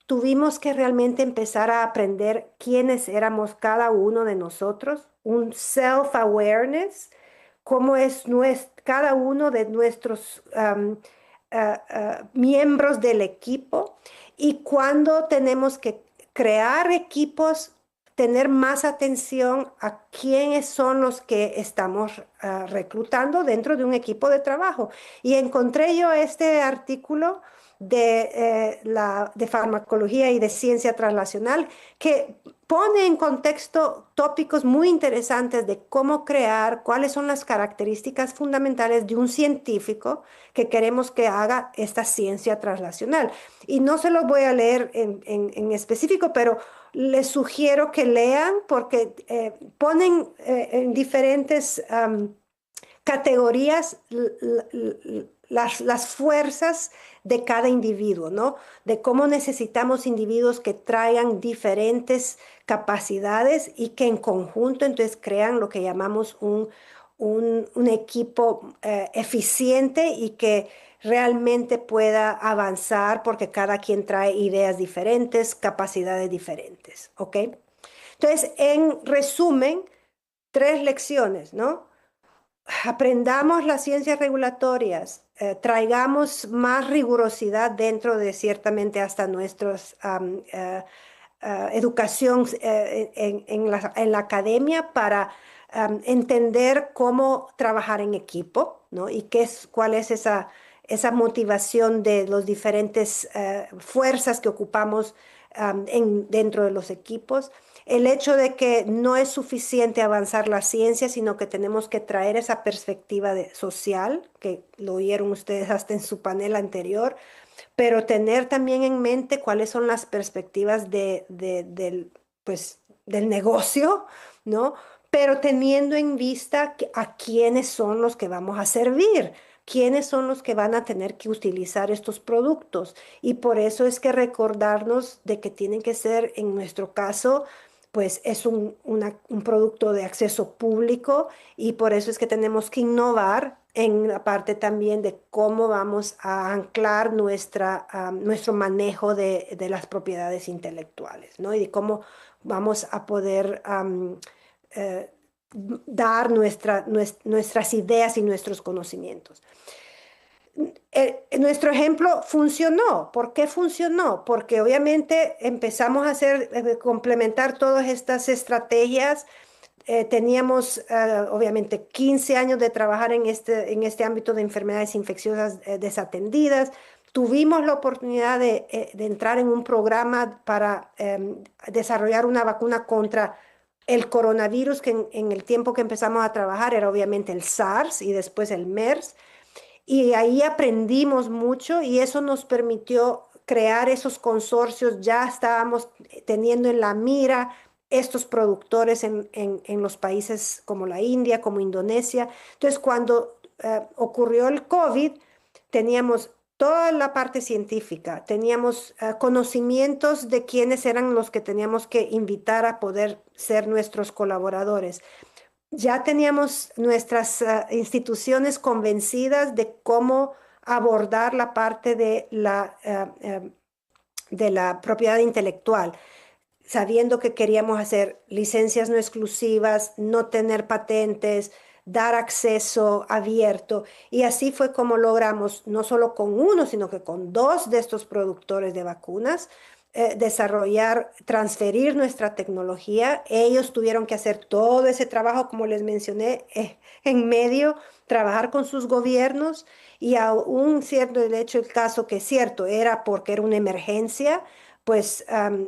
tuvimos que realmente empezar a aprender quiénes éramos cada uno de nosotros, un self-awareness, cómo es cada uno de nuestros miembros del equipo, y cuándo tenemos que crear equipos, tener más atención a quiénes son los que estamos reclutando dentro de un equipo de trabajo. Y encontré yo este artículo de farmacología y de ciencia translacional, que pone en contexto tópicos muy interesantes de cómo crear, cuáles son las características fundamentales de un científico que queremos que haga esta ciencia translacional. Y no se los voy a leer en específico, pero les sugiero que lean, porque ponen en diferentes categorías las fuerzas de cada individuo, ¿no? De cómo necesitamos individuos que traigan diferentes capacidades y que en conjunto entonces crean lo que llamamos un equipo eficiente y que realmente pueda avanzar, porque cada quien trae ideas diferentes, capacidades diferentes, ¿ok? Entonces, en resumen, 3 lecciones, ¿no? Aprendamos las ciencias regulatorias, traigamos más rigurosidad dentro de ciertamente hasta nuestros educación en la academia, para entender cómo trabajar en equipo, ¿no? Y cuál es esa motivación de los diferentes fuerzas que ocupamos dentro de los equipos. El hecho de que no es suficiente avanzar la ciencia, sino que tenemos que traer esa perspectiva social, que lo oyeron ustedes hasta en su panel anterior, pero tener también en mente cuáles son las perspectivas pues, del negocio, ¿no? Pero teniendo en vista a quiénes son los que vamos a servir, quiénes son los que van a tener que utilizar estos productos. Y por eso es que recordarnos de que tienen que ser, en nuestro caso, pues es un producto de acceso público, y por eso es que tenemos que innovar en la parte también de cómo vamos a anclar nuestro manejo de las propiedades intelectuales, ¿no? Y de cómo vamos a poder eh, dar nuestras ideas y nuestros conocimientos. Nuestro ejemplo funcionó. ¿Por qué funcionó? Porque obviamente empezamos a complementar todas estas estrategias. Teníamos obviamente 15 años de trabajar en este ámbito de enfermedades infecciosas desatendidas. Tuvimos la oportunidad de entrar en un programa para desarrollar una vacuna contra el coronavirus, que en el tiempo que empezamos a trabajar era obviamente el SARS y después el MERS. Y ahí aprendimos mucho, y eso nos permitió crear esos consorcios. Ya estábamos teniendo en la mira estos productores en los países como la India, como Indonesia. Entonces, cuando ocurrió el COVID, teníamos toda la parte científica, teníamos conocimientos de quiénes eran los que teníamos que invitar a poder ser nuestros colaboradores. Ya teníamos nuestras instituciones convencidas de cómo abordar la parte de la propiedad intelectual, sabiendo que queríamos hacer licencias no exclusivas, no tener patentes, dar acceso abierto. Y así fue como logramos, no solo con uno, sino que con 2 de estos productores de vacunas, desarrollar, transferir nuestra tecnología. Ellos tuvieron que hacer todo ese trabajo, como les mencioné, en medio, trabajar con sus gobiernos, y aún cierto el hecho, el caso que es cierto, era porque era una emergencia, pues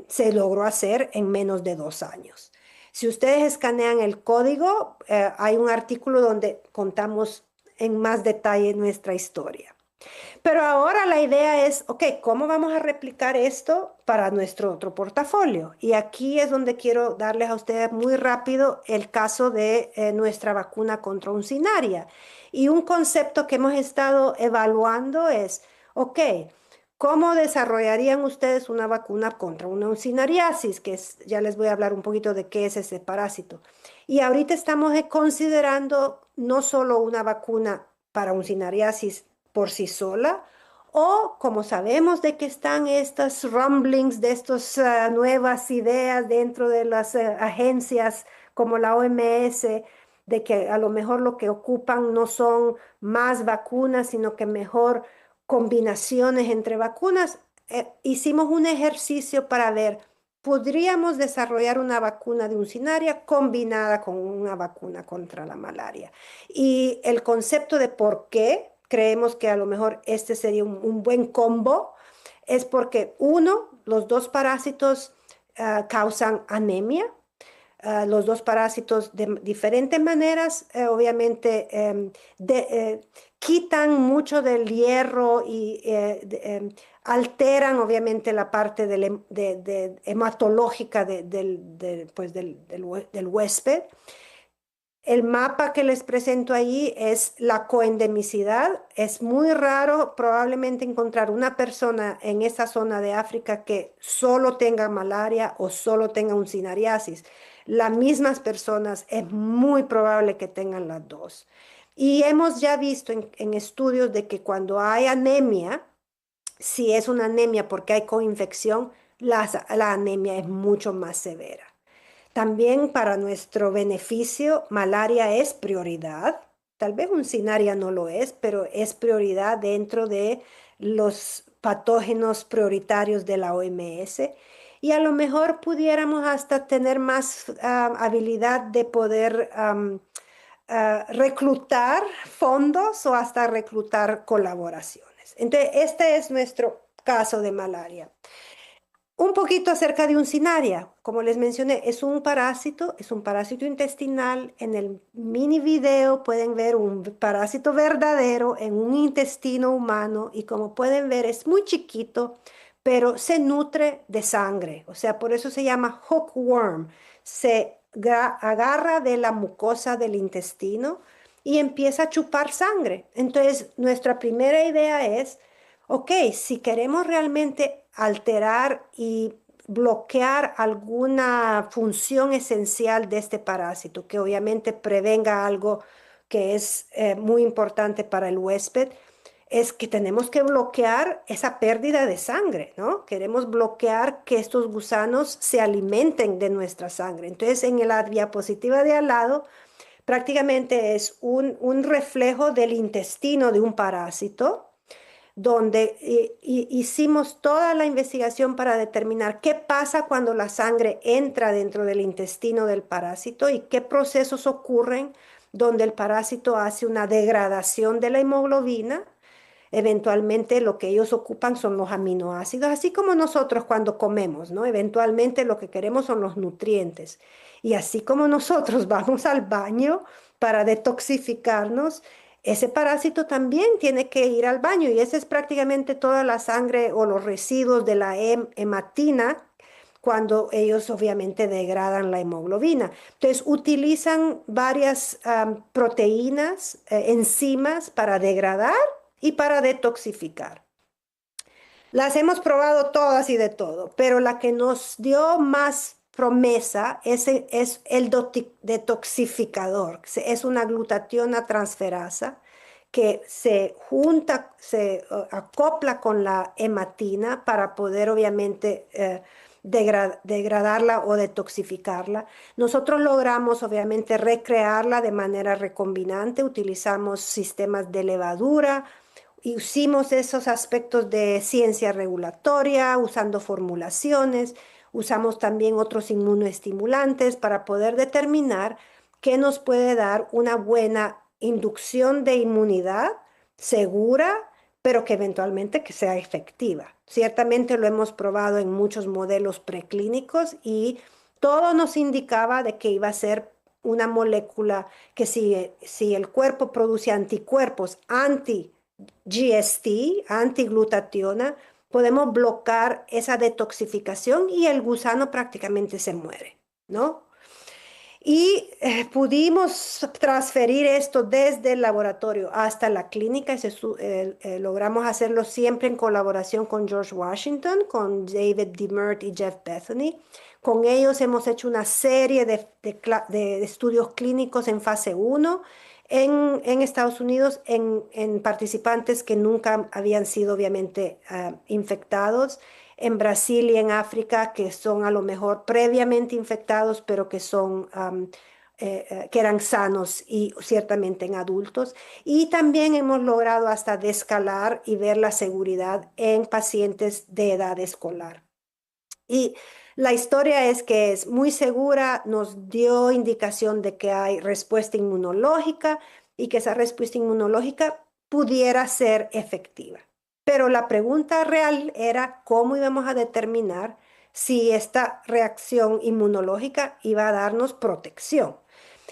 se logró hacer en menos de 2 años. Si ustedes escanean el código, hay un artículo donde contamos en más detalle nuestra historia. Pero ahora la idea es, ok, ¿cómo vamos a replicar esto para nuestro otro portafolio? Y aquí es donde quiero darles a ustedes muy rápido el caso de nuestra vacuna contra uncinaria. Y un concepto que hemos estado evaluando es, ok, ¿cómo desarrollarían ustedes una vacuna contra una uncinariasis? Ya les voy a hablar un poquito de qué es ese parásito. Y ahorita estamos considerando no solo una vacuna para uncinariasis por sí sola, o como sabemos de que están estas rumblings de estas nuevas ideas dentro de las agencias como la OMS, de que a lo mejor lo que ocupan no son más vacunas, sino que mejor combinaciones entre vacunas, hicimos un ejercicio para ver, ¿podríamos desarrollar una vacuna de uncinaria combinada con una vacuna contra la malaria? Y el concepto de por qué creemos que a lo mejor este sería un buen combo es porque uno, los dos parásitos causan anemia. Los dos parásitos de diferentes maneras, obviamente, quitan mucho del hierro y alteran, obviamente, la parte hematológica pues, del huésped. El mapa que les presento ahí es la coendemicidad. Es muy raro probablemente encontrar una persona en esa zona de África que solo tenga malaria o solo tenga uncinariasis. Las mismas personas es muy probable que tengan las dos. Y hemos ya visto en estudios de que cuando hay anemia, si es una anemia porque hay coinfección, la anemia es mucho más severa. También para nuestro beneficio, malaria es prioridad. Tal vez uncinaria no lo es, pero es prioridad dentro de los patógenos prioritarios de la OMS. Y a lo mejor pudiéramos hasta tener más habilidad de poder reclutar fondos o hasta reclutar colaboraciones. Entonces, este es nuestro caso de malaria. Un poquito acerca de uncinaria. Como les mencioné, es un parásito intestinal. En el mini video pueden ver un parásito verdadero en un intestino humano y como pueden ver es muy chiquito, pero se nutre de sangre. O sea, por eso se llama hookworm. Agarra de la mucosa del intestino y empieza a chupar sangre. Entonces, nuestra primera idea es, ok, si queremos realmente alterar y bloquear alguna función esencial de este parásito, que obviamente prevenga algo que es muy importante para el huésped, es que tenemos que bloquear esa pérdida de sangre, ¿no? Queremos bloquear que estos gusanos se alimenten de nuestra sangre. Entonces, en la diapositiva de al lado, prácticamente es un reflejo del intestino de un parásito donde hicimos toda la investigación para determinar qué pasa cuando la sangre entra dentro del intestino del parásito y qué procesos ocurren donde el parásito hace una degradación de la hemoglobina. Eventualmente lo que ellos ocupan son los aminoácidos, así como nosotros cuando comemos, ¿no? Eventualmente lo que queremos son los nutrientes. Y así como nosotros vamos al baño para detoxificarnos, ese parásito también tiene que ir al baño y esa es prácticamente toda la sangre o los residuos de la hematina cuando ellos obviamente degradan la hemoglobina. Entonces utilizan varias proteínas, enzimas para degradar y para detoxificar. Las hemos probado todas y de todo, pero la que nos dio más promesa es el detoxificador. Es una glutationa transferasa que se junta, se acopla con la hematina para poder obviamente degradarla o detoxificarla. Nosotros logramos obviamente recrearla de manera recombinante, utilizamos sistemas de levadura, hicimos esos aspectos de ciencia regulatoria, usando formulaciones, usamos también otros inmunoestimulantes para poder determinar qué nos puede dar una buena inducción de inmunidad segura, pero que eventualmente que sea efectiva. Ciertamente lo hemos probado en muchos modelos preclínicos y todo nos indicaba de que iba a ser una molécula que si el cuerpo produce anticuerpos anti GST, antiglutationa, podemos bloquear esa detoxificación y el gusano prácticamente se muere, ¿no? Y pudimos transferir esto desde el laboratorio hasta la clínica y logramos hacerlo siempre en colaboración con George Washington, con David Demert y Jeff Bethany. Con ellos hemos hecho una serie de estudios clínicos en fase 1 en Estados Unidos en participantes que nunca habían sido obviamente infectados en Brasil y en África que son a lo mejor previamente infectados, pero que son que eran sanos y ciertamente en adultos. Y también hemos logrado hasta descalar y ver la seguridad en pacientes de edad escolar. Y la historia es que es muy segura, nos dio indicación de que hay respuesta inmunológica y que esa respuesta inmunológica pudiera ser efectiva. Pero la pregunta real era cómo íbamos a determinar si esta reacción inmunológica iba a darnos protección.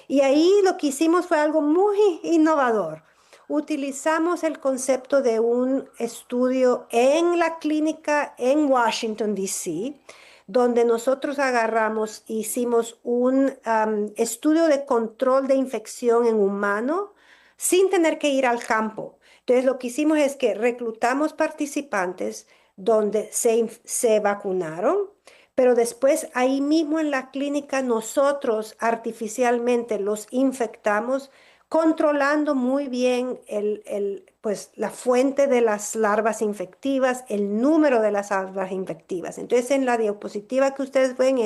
Y ahí lo que hicimos fue algo muy innovador. Utilizamos el concepto de un estudio en la clínica en Washington, D.C., donde nosotros agarramos, hicimos un estudio de control de infección en humano sin tener que ir al campo. Entonces, lo que hicimos es que reclutamos participantes donde se vacunaron, pero después ahí mismo en la clínica nosotros artificialmente los infectamos, controlando muy bien pues, la fuente de las larvas infectivas, el número de las larvas infectivas. Entonces, en la diapositiva que ustedes ven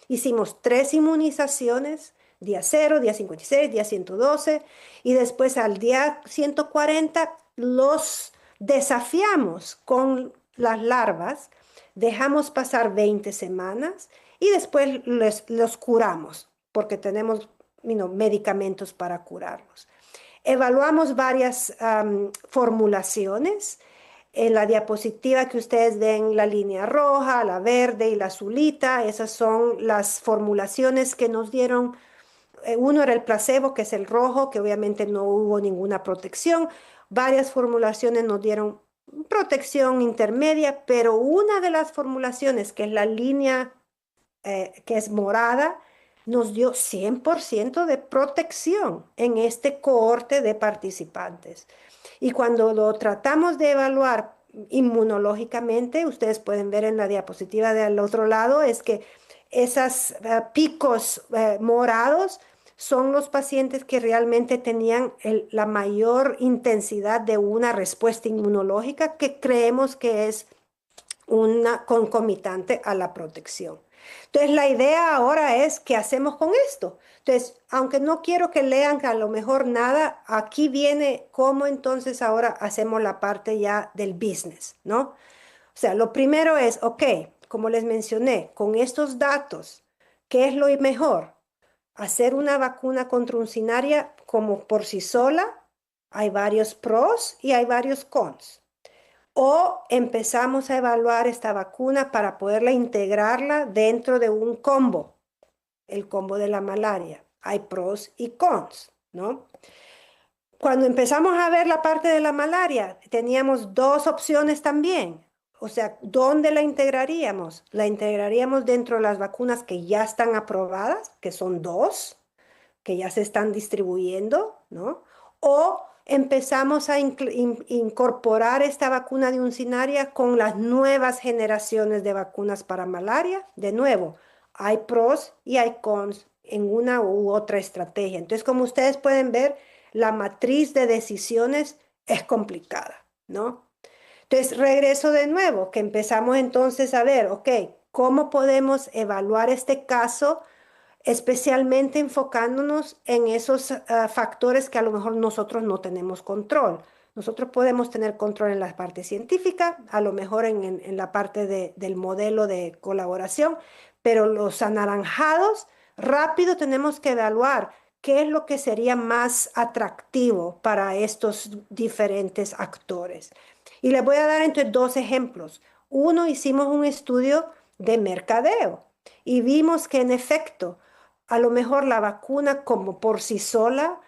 hicimos 3 inmunizaciones, día 0, día 56, día 112, y después al día 140 los desafiamos con las larvas, dejamos pasar 20 semanas y después los curamos, porque tenemos medicamentos para curarlos. Evaluamos varias formulaciones. En la diapositiva que ustedes ven, la línea roja, la verde y la azulita, esas son las formulaciones que nos dieron. Uno era el placebo, que es el rojo, que obviamente no hubo ninguna protección. Varias formulaciones nos dieron protección intermedia, pero una de las formulaciones, que es la línea que es morada, nos dio 100% de protección en este cohorte de participantes. Y cuando lo tratamos de evaluar inmunológicamente, ustedes pueden ver en la diapositiva del otro lado, es que esos picos morados son los pacientes que realmente tenían la mayor intensidad de una respuesta inmunológica que creemos que es una concomitante a la protección. Entonces, la idea ahora es, ¿qué hacemos con esto? Entonces, aunque no quiero que lean que a lo mejor nada, aquí viene cómo entonces ahora hacemos la parte ya del business, ¿no? O sea, lo primero es, ok, como les mencioné, con estos datos, ¿qué es lo mejor? Hacer una vacuna contra uncinaria como por sí sola, hay varios pros y hay varios cons. O empezamos a evaluar esta vacuna para poderla integrarla dentro de un combo, el combo de la malaria. Hay pros y cons, ¿no? Cuando empezamos a ver la parte de la malaria, teníamos 2 opciones también. O sea, ¿dónde la integraríamos? La integraríamos dentro de las vacunas que ya están aprobadas, que son 2, que ya se están distribuyendo, ¿no? O empezamos a incorporar esta vacuna de uncinaria con las nuevas generaciones de vacunas para malaria. De nuevo, hay pros y hay cons en una u otra estrategia. Entonces, como ustedes pueden ver, la matriz de decisiones es complicada, ¿no? Entonces, regreso de nuevo, que empezamos entonces a ver, ok, ¿cómo podemos evaluar este caso? Especialmente enfocándonos en esos factores que a lo mejor nosotros no tenemos control. Nosotros podemos tener control en la parte científica, a lo mejor en la parte del modelo de colaboración, pero los anaranjados, rápido tenemos que evaluar qué es lo que sería más atractivo para estos diferentes actores. Y les voy a dar entre 2 ejemplos. Uno, hicimos un estudio de mercadeo y vimos que en efecto, a lo mejor la vacuna como por sí sola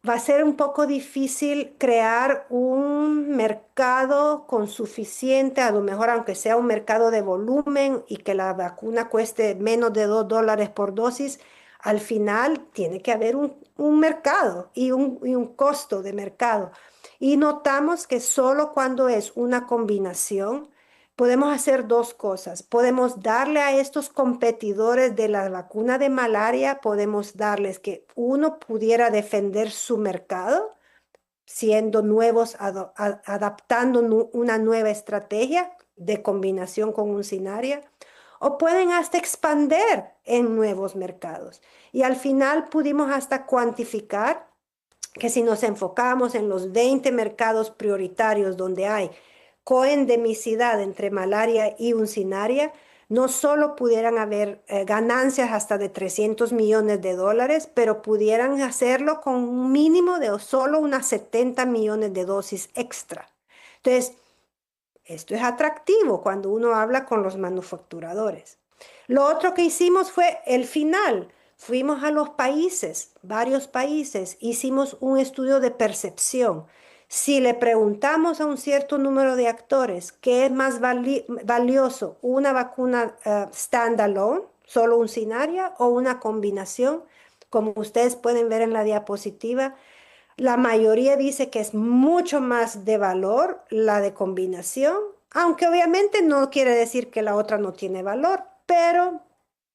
va a ser un poco difícil crear un mercado con suficiente, a lo mejor aunque sea un mercado de volumen y que la vacuna cueste menos de $2 por dosis, al final tiene que haber un mercado y un costo de mercado. Y notamos que solo cuando es una combinación, podemos hacer dos cosas. Podemos darle a estos competidores de la vacuna de malaria, podemos darles que uno pudiera defender su mercado, siendo nuevos, adaptando una nueva estrategia de combinación con un SINARIA, o pueden hasta expander en nuevos mercados. Y al final pudimos hasta cuantificar que si nos enfocamos en los 20 mercados prioritarios donde hay coendemicidad entre malaria y uncinaria, no solo pudieran haber ganancias hasta de $300 millones, pero pudieran hacerlo con un mínimo de solo unas 70 millones de dosis extra. Entonces, esto es atractivo cuando uno habla con los manufacturadores. Lo otro que hicimos fue el final. Fuimos a los países, varios países, hicimos un estudio de percepción. Si le preguntamos a un cierto número de actores qué es más valioso, una vacuna standalone, solo un SINARIA, o una combinación, como ustedes pueden ver en la diapositiva, la mayoría dice que es mucho más de valor la de combinación, aunque obviamente no quiere decir que la otra no tiene valor, pero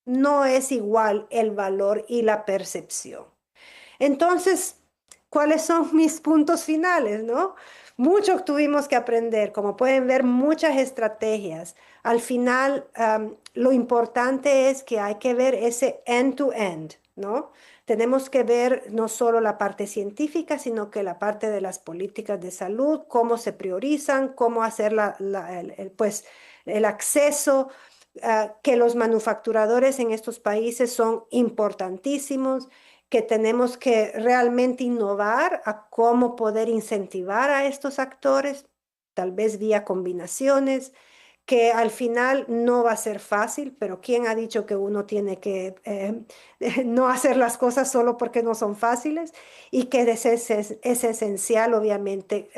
no es igual el valor y la percepción. Entonces, ¿cuáles son mis puntos finales, no? Mucho tuvimos que aprender, como pueden ver, muchas estrategias. Al final, lo importante es que hay que ver ese end-to-end, ¿no? Tenemos que ver no solo la parte científica, sino que la parte de las políticas de salud, cómo se priorizan, cómo hacer pues, el acceso, que los manufacturadores en estos países son importantísimos, que tenemos que realmente innovar a cómo poder incentivar a estos actores, tal vez vía combinaciones, que al final no va a ser fácil, pero ¿quién ha dicho que uno tiene que no hacer las cosas solo porque no son fáciles? Y que es esencial, obviamente,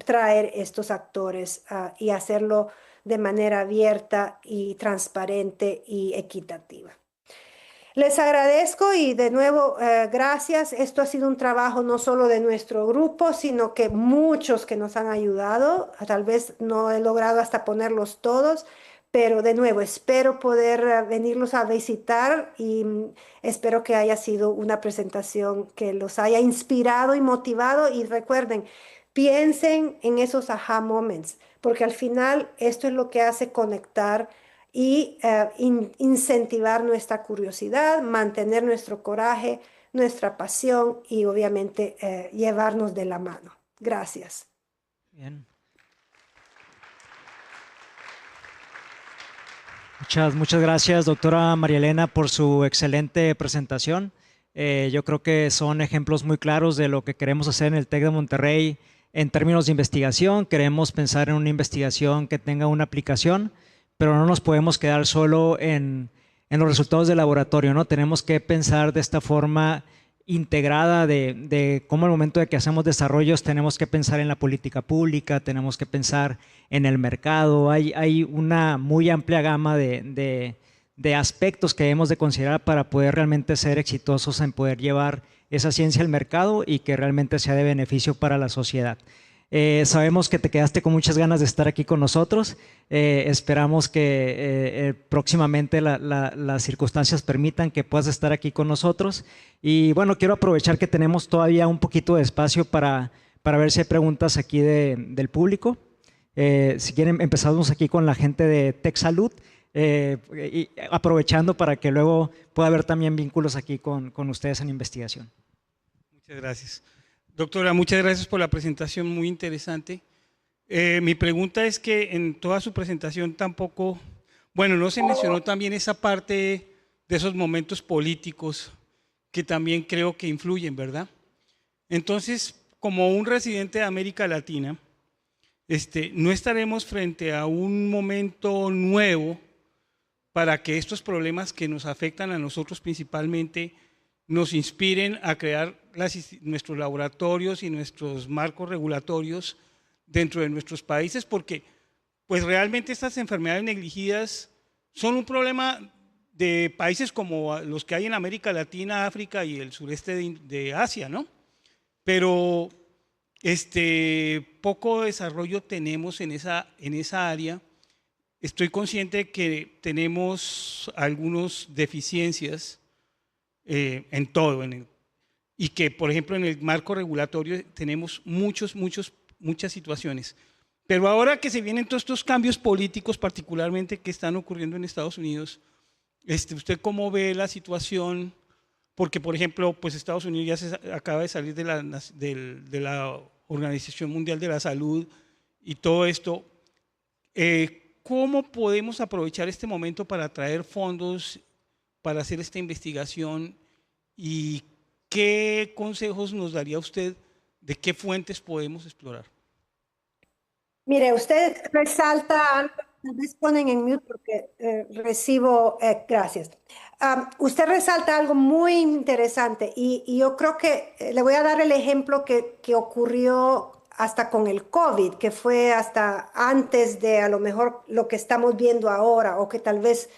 traer estos actores y hacerlo de manera abierta y transparente y equitativa. Les agradezco y de nuevo gracias. Esto ha sido un trabajo no solo de nuestro grupo, sino que muchos que nos han ayudado. Tal vez no he logrado hasta ponerlos todos, pero de nuevo espero poder venirlos a visitar y espero que haya sido una presentación que los haya inspirado y motivado. Y recuerden, piensen en esos aha moments, porque al final esto es lo que hace conectar y incentivar nuestra curiosidad, mantener nuestro coraje, nuestra pasión y obviamente llevarnos de la mano. Gracias. Bien. Muchas gracias, doctora María Elena, por su excelente presentación. Yo creo que son ejemplos muy claros de lo que queremos hacer en el TEC de Monterrey en términos de investigación. Queremos pensar en una investigación que tenga una aplicación, pero no nos podemos quedar solo en los resultados del laboratorio, ¿no? Tenemos que pensar de esta forma integrada de cómo al momento de que hacemos desarrollos tenemos que pensar en la política pública, tenemos que pensar en el mercado. Hay una muy amplia gama de aspectos que debemos de considerar para poder realmente ser exitosos en poder llevar esa ciencia al mercado y que realmente sea de beneficio para la sociedad. Sabemos que te quedaste con muchas ganas de estar aquí con nosotros. Esperamos que próximamente las circunstancias permitan que puedas estar aquí con nosotros. Y bueno, quiero aprovechar que tenemos todavía un poquito de espacio para ver si hay preguntas aquí del público. Si quieren, empezamos aquí con la gente de Tech Salud, y aprovechando para que luego pueda haber también vínculos aquí con ustedes en investigación. Muchas gracias. Doctora, muchas gracias por la presentación, muy interesante. Mi pregunta es que en toda su presentación tampoco, bueno, no se mencionó también esa parte de esos momentos políticos que también creo que influyen, ¿verdad? Entonces, como un residente de América Latina, no estaremos frente a un momento nuevo para que estos problemas que nos afectan a nosotros principalmente nos inspiren a crear nuestros laboratorios y nuestros marcos regulatorios dentro de nuestros países, porque pues realmente estas enfermedades negligidas son un problema de países como los que hay en América Latina, África y el sureste de Asia, ¿no? Pero poco desarrollo tenemos en esa área. Estoy consciente de que tenemos algunas deficiencias en todo, y que, por ejemplo, en el marco regulatorio tenemos muchas situaciones. Pero ahora que se vienen todos estos cambios políticos, particularmente que están ocurriendo en Estados Unidos, ¿usted cómo ve la situación? Porque, por ejemplo, pues Estados Unidos ya acaba de salir de la Organización Mundial de la Salud y todo esto. ¿Cómo podemos aprovechar este momento para atraer fondos para hacer esta investigación? ¿Y qué consejos nos daría usted de qué fuentes podemos explorar? Mire, usted resalta algo, tal vez ponen en mute porque recibo, gracias. Usted resalta algo muy interesante y yo creo que le voy a dar el ejemplo que ocurrió hasta con el COVID, que fue hasta antes de a lo mejor lo que estamos viendo ahora, o que tal vez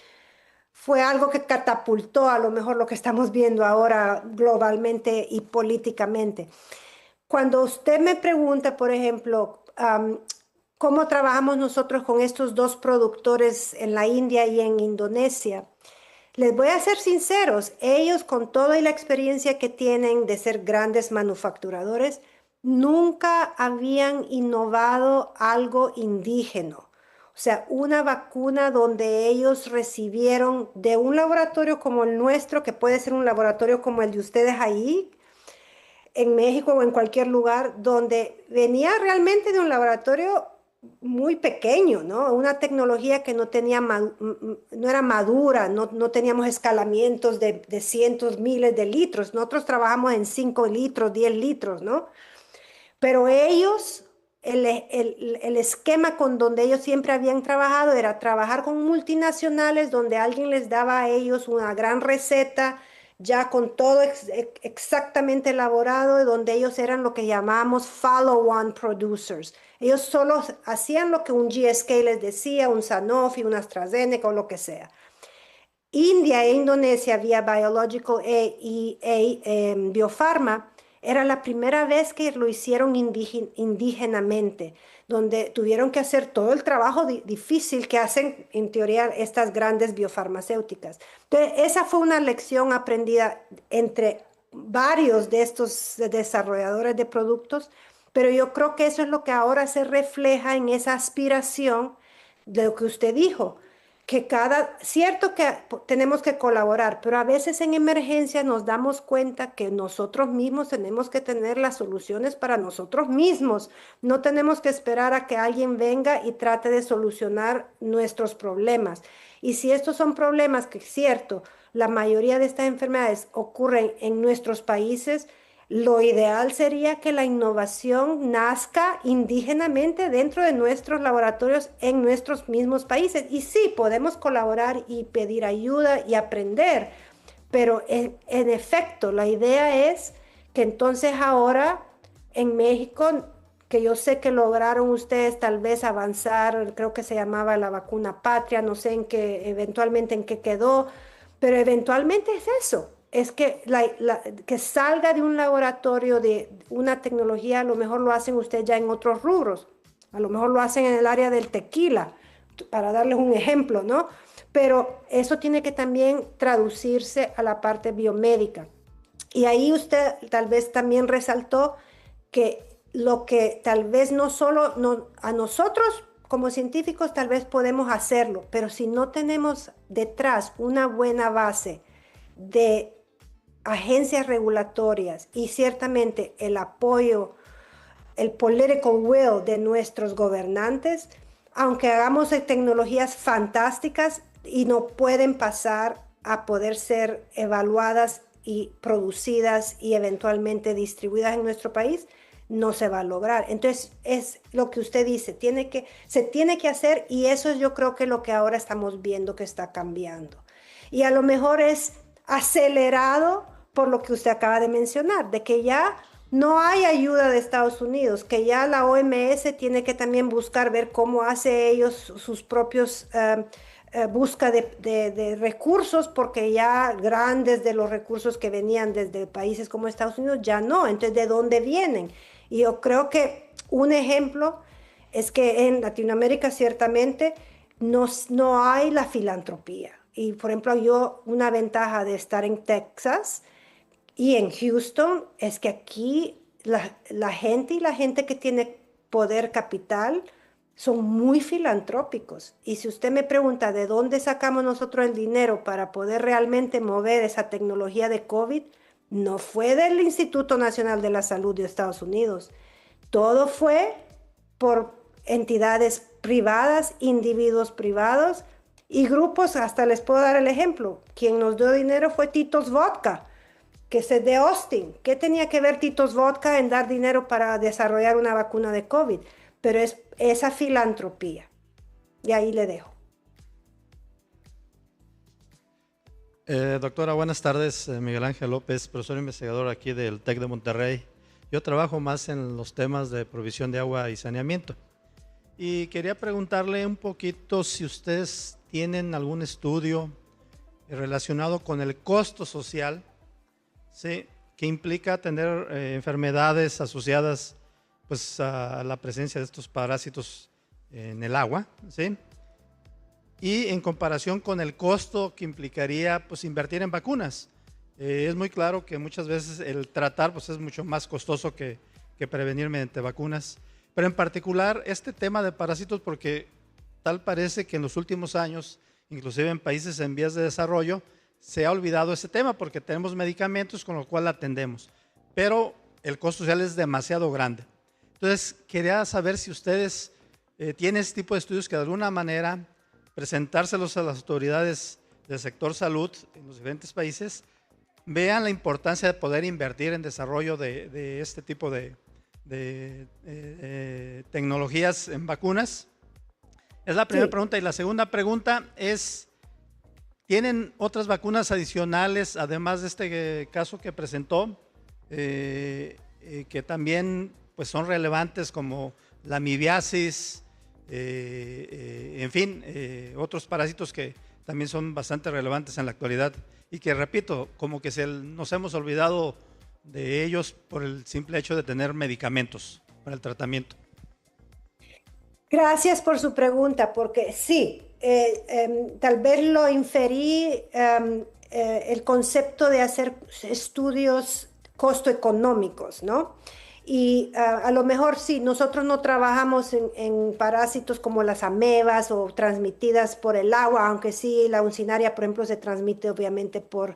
fue algo que catapultó a lo mejor lo que estamos viendo ahora globalmente y políticamente. Cuando usted me pregunta, por ejemplo, cómo trabajamos nosotros con estos dos productores en la India y en Indonesia, les voy a ser sinceros, ellos con toda la experiencia que tienen de ser grandes manufacturadores, nunca habían innovado algo indígena. O sea, una vacuna donde ellos recibieron de un laboratorio como el nuestro, que puede ser un laboratorio como el de ustedes ahí, en México o en cualquier lugar, donde venía realmente de un laboratorio muy pequeño, ¿no? Una tecnología que no tenía, no era madura, no teníamos escalamientos de cientos, miles de litros. Nosotros trabajamos en 5 litros, 10 litros, ¿no? Pero ellos, el esquema con donde ellos siempre habían trabajado era trabajar con multinacionales donde alguien les daba a ellos una gran receta ya con todo exactamente elaborado, donde ellos eran lo que llamamos follow-on producers. Ellos solo hacían lo que un GSK les decía, un Sanofi, un AstraZeneca o lo que sea. India e Indonesia vía Biological Biopharma era la primera vez que lo hicieron indígenamente, donde tuvieron que hacer todo el trabajo difícil que hacen en teoría estas grandes biofarmacéuticas. Entonces, esa fue una lección aprendida entre varios de estos desarrolladores de productos, pero yo creo que eso es lo que ahora se refleja en esa aspiración de lo que usted dijo, que cierto que tenemos que colaborar, pero a veces en emergencia nos damos cuenta que nosotros mismos tenemos que tener las soluciones para nosotros mismos. No tenemos que esperar a que alguien venga y trate de solucionar nuestros problemas. Y si estos son problemas que es cierto, la mayoría de estas enfermedades ocurren en nuestros países, lo ideal sería que la innovación nazca indígenamente dentro de nuestros laboratorios en nuestros mismos países. Y sí, podemos colaborar y pedir ayuda y aprender, pero en efecto, la idea es que entonces ahora en México, que yo sé que lograron ustedes tal vez avanzar, creo que se llamaba la vacuna patria, no sé eventualmente en qué quedó, pero eventualmente es eso. Es que, que salga de un laboratorio de una tecnología, a lo mejor lo hacen ustedes ya en otros rubros, a lo mejor lo hacen en el área del tequila, para darles un ejemplo, ¿no? Pero eso tiene que también traducirse a la parte biomédica. Y ahí usted tal vez también resaltó que lo que tal vez a nosotros como científicos tal vez podemos hacerlo, pero si no tenemos detrás una buena base de agencias regulatorias y ciertamente el apoyo, el political will de nuestros gobernantes, aunque hagamos tecnologías fantásticas y no pueden pasar a poder ser evaluadas y producidas y eventualmente distribuidas en nuestro país, no se va a lograr. Entonces es lo que usted dice, se tiene que hacer, y eso es yo creo que lo que ahora estamos viendo que está cambiando. Y a lo mejor es acelerado por lo que usted acaba de mencionar, de que ya no hay ayuda de Estados Unidos, que ya la OMS tiene que también buscar ver cómo hace ellos sus propios busca de recursos, porque ya grandes de los recursos que venían desde países como Estados Unidos ya no. Entonces, ¿de dónde vienen? Y yo creo que un ejemplo es que en Latinoamérica ciertamente no hay la filantropía. Y por ejemplo, una ventaja de estar en Texas y en Houston es que aquí la gente y la gente que tiene poder capital son muy filantrópicos. Y si usted me pregunta de dónde sacamos nosotros el dinero para poder realmente mover esa tecnología de COVID, no fue del Instituto Nacional de la Salud de Estados Unidos. Todo fue por entidades privadas, individuos privados y grupos. Hasta les puedo dar el ejemplo. Quien nos dio dinero fue Tito's Vodka, que es de Austin. ¿Qué tenía que ver Tito's Vodka en dar dinero para desarrollar una vacuna de COVID? Pero es esa filantropía. Y ahí le dejo. Doctora, buenas tardes. Miguel Ángel López, profesor investigador aquí del TEC de Monterrey. Yo trabajo más en los temas de provisión de agua y saneamiento. Y quería preguntarle un poquito si ustedes tienen algún estudio relacionado con el costo social, ¿sí?, que implica tener enfermedades asociadas pues, a la presencia de estos parásitos en el agua, ¿sí?, y en comparación con el costo que implicaría pues, invertir en vacunas. Es muy claro que muchas veces el tratar pues, es mucho más costoso que prevenir mediante vacunas, pero en particular este tema de parásitos, porque tal parece que en los últimos años, inclusive en países en vías de desarrollo, se ha olvidado ese tema porque tenemos medicamentos con los cuales atendemos, pero el costo social es demasiado grande. Entonces, quería saber si ustedes tienen este tipo de estudios que de alguna manera presentárselos a las autoridades del sector salud en los diferentes países, vean la importancia de poder invertir en desarrollo de este tipo de tecnologías en vacunas. Es la primera pregunta. Y la segunda pregunta es, ¿tienen otras vacunas adicionales, además de este caso que presentó, que también pues, son relevantes, como la amibiasis, en fin, otros parásitos que también son bastante relevantes en la actualidad y que, repito, como que nos hemos olvidado de ellos por el simple hecho de tener medicamentos para el tratamiento? Gracias por su pregunta, porque sí, tal vez lo inferí, el concepto de hacer estudios costo económicos, ¿no? Y a lo mejor sí, nosotros no trabajamos en parásitos como las amebas o transmitidas por el agua, aunque sí la uncinaria, por ejemplo, se transmite obviamente por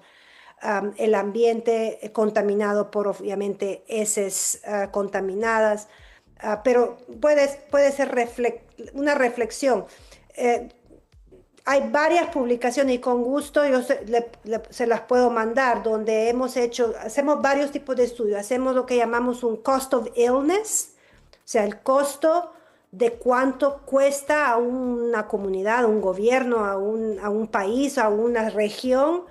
el ambiente contaminado por obviamente heces contaminadas, pero puede ser una reflexión. Hay varias publicaciones y con gusto yo se las puedo mandar, donde hacemos varios tipos de estudios. Hacemos lo que llamamos un cost of illness, o sea, el costo de cuánto cuesta a una comunidad, a un gobierno, a un país, a una región,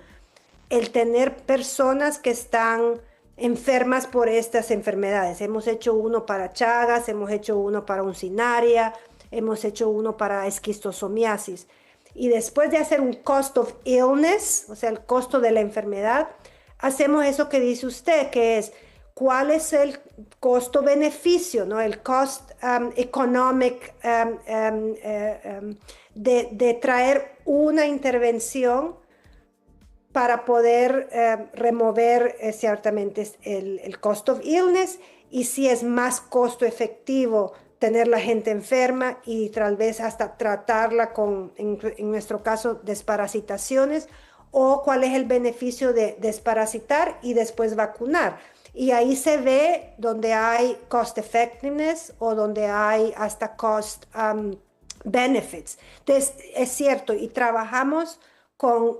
el tener personas que están enfermas por estas enfermedades. Hemos hecho uno para Chagas, hemos hecho uno para uncinaria, hemos hecho uno para esquistosomiasis. Y después de hacer un cost of illness, o sea, el costo de la enfermedad, hacemos eso que dice usted, que es cuál es el costo-beneficio, ¿no? El cost economic de traer una intervención para poder remover ciertamente el cost of illness, y si es más costo efectivo tener la gente enferma y tal vez hasta tratarla con, en nuestro caso, desparasitaciones, o cuál es el beneficio de desparasitar y después vacunar. Y ahí se ve donde hay cost effectiveness o donde hay hasta cost benefits. Entonces, es cierto, y trabajamos con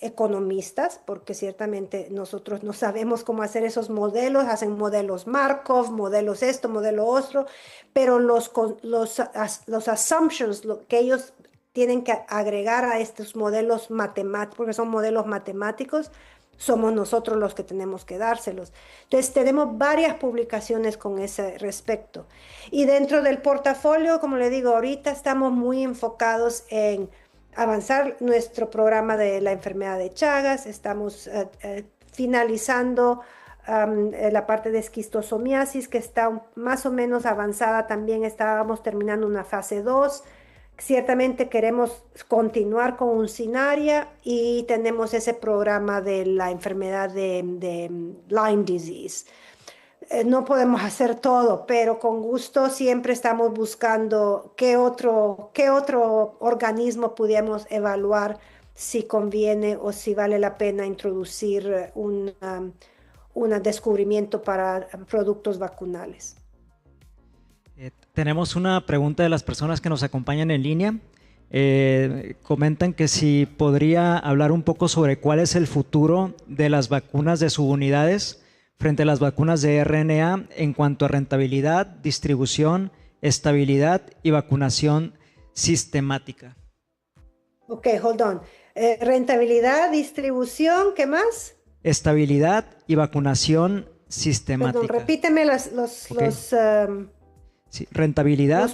economistas, porque ciertamente nosotros no sabemos cómo hacer esos modelos, hacen modelos Markov, modelos esto, modelo otro, pero los assumptions, lo que ellos tienen que agregar a estos modelos matemáticos, porque son modelos matemáticos, somos nosotros los que tenemos que dárselos. Entonces, tenemos varias publicaciones con ese respecto. Y dentro del portafolio, como le digo, ahorita estamos muy enfocados en avanzar nuestro programa de la enfermedad de Chagas, estamos finalizando la parte de esquistosomiasis, que está más o menos avanzada también, estábamos terminando una fase 2. Ciertamente queremos continuar con uncinaria y tenemos ese programa de la enfermedad de Lyme disease. No podemos hacer todo, pero con gusto siempre estamos buscando qué otro organismo pudiéramos evaluar si conviene o si vale la pena introducir un descubrimiento para productos vacunales. Tenemos una pregunta de las personas que nos acompañan en línea. Comentan que si podría hablar un poco sobre cuál es el futuro de las vacunas de subunidades frente a las vacunas de RNA en cuanto a rentabilidad, distribución, estabilidad y vacunación sistemática. Ok, hold on. Rentabilidad, distribución, ¿qué más? Estabilidad y vacunación sistemática. Perdón, repíteme Sí, rentabilidad,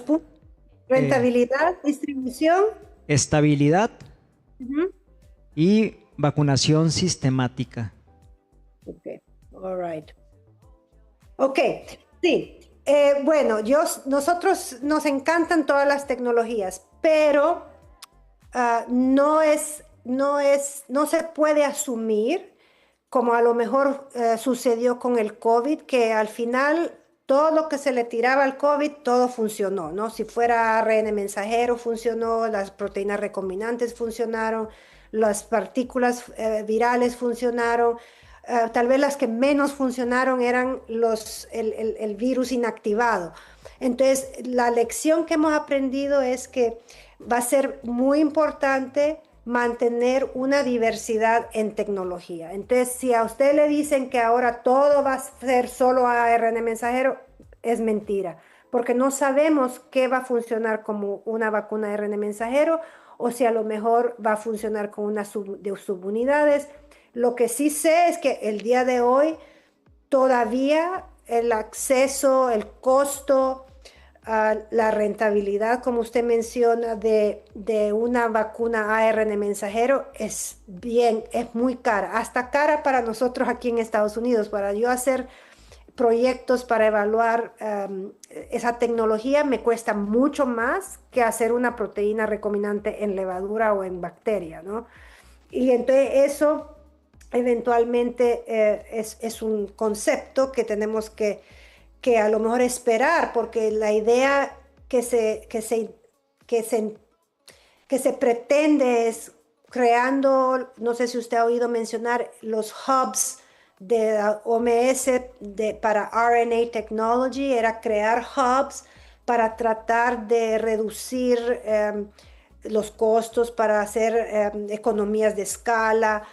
rentabilidad, distribución, estabilidad uh-huh. y vacunación sistemática. Ok, all right. Ok, sí. Bueno, nosotros nos encantan todas las tecnologías, pero no se puede asumir, como a lo mejor sucedió con el COVID, que al final todo lo que se le tiraba al COVID, todo funcionó, ¿no? Si fuera ARN mensajero, funcionó, las proteínas recombinantes funcionaron, las partículas virales funcionaron, tal vez las que menos funcionaron eran el virus inactivado. Entonces, la lección que hemos aprendido es que va a ser muy importante mantener una diversidad en tecnología. Entonces, si a usted le dicen que ahora todo va a ser solo ARN mensajero, es mentira, porque no sabemos qué va a funcionar como una vacuna ARN mensajero o si a lo mejor va a funcionar con una de subunidades. Lo que sí sé es que el día de hoy todavía el acceso, el costo, la rentabilidad, como usted menciona, de una vacuna ARN mensajero es muy cara, hasta cara para nosotros aquí en Estados Unidos. Para yo hacer proyectos para evaluar esa tecnología me cuesta mucho más que hacer una proteína recombinante en levadura o en bacteria, ¿no? Y entonces eso eventualmente es un concepto que tenemos que a lo mejor esperar, porque la idea que se pretende es creando, no sé si usted ha oído mencionar, los hubs de la OMS para RNA Technology, era crear hubs para tratar de reducir los costos, para hacer economías de escala.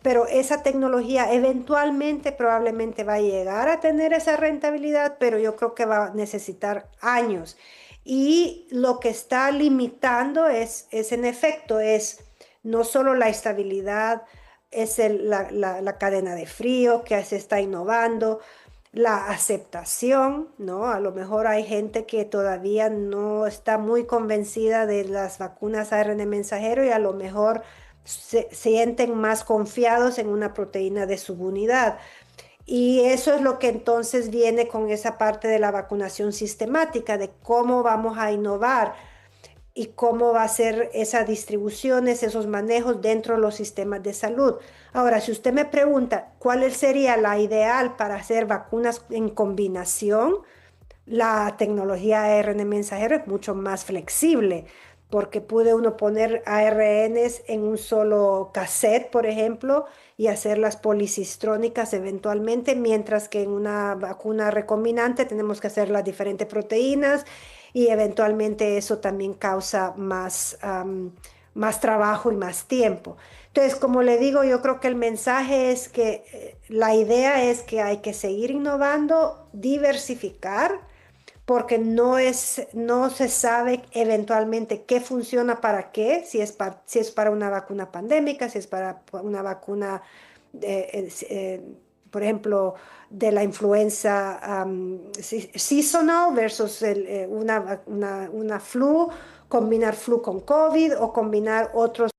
Pero esa tecnología eventualmente probablemente va a llegar a tener esa rentabilidad, pero yo creo que va a necesitar años. Y lo que está limitando es en efecto, es no solo la estabilidad, es la cadena de frío que se está innovando, la aceptación, ¿no? A lo mejor hay gente que todavía no está muy convencida de las vacunas ARN mensajero y a lo mejor se sienten más confiados en una proteína de subunidad. Y eso es lo que entonces viene con esa parte de la vacunación sistemática, de cómo vamos a innovar y cómo va a ser esas distribuciones, esos manejos dentro de los sistemas de salud. Ahora, si usted me pregunta cuál sería la ideal para hacer vacunas en combinación, la tecnología ARN mensajero es mucho más flexible, porque puede uno poner ARNs en un solo cassette, por ejemplo, y hacer las policistrónicas eventualmente, mientras que en una vacuna recombinante tenemos que hacer las diferentes proteínas y eventualmente eso también causa más trabajo y más tiempo. Entonces, como le digo, yo creo que el mensaje es que la idea es que hay que seguir innovando, diversificar, porque no se sabe eventualmente qué funciona para qué, si es para una vacuna pandémica, si es para una vacuna por ejemplo, de la influenza seasonal versus una flu, combinar flu con COVID o combinar otros.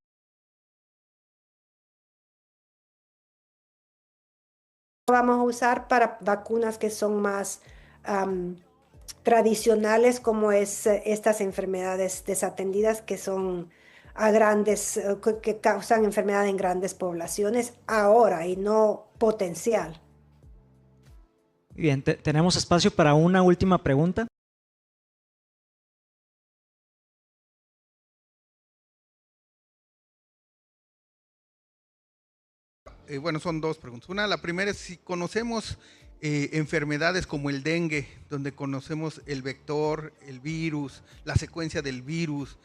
Vamos a usar para vacunas que son más tradicionales, como es estas enfermedades desatendidas que son que causan enfermedad en grandes poblaciones ahora y no potencial. Bien, tenemos espacio para una última pregunta. Bueno, son dos preguntas. Una, la primera es si conocemos enfermedades como el dengue, donde conocemos el vector, el virus, la secuencia del virus,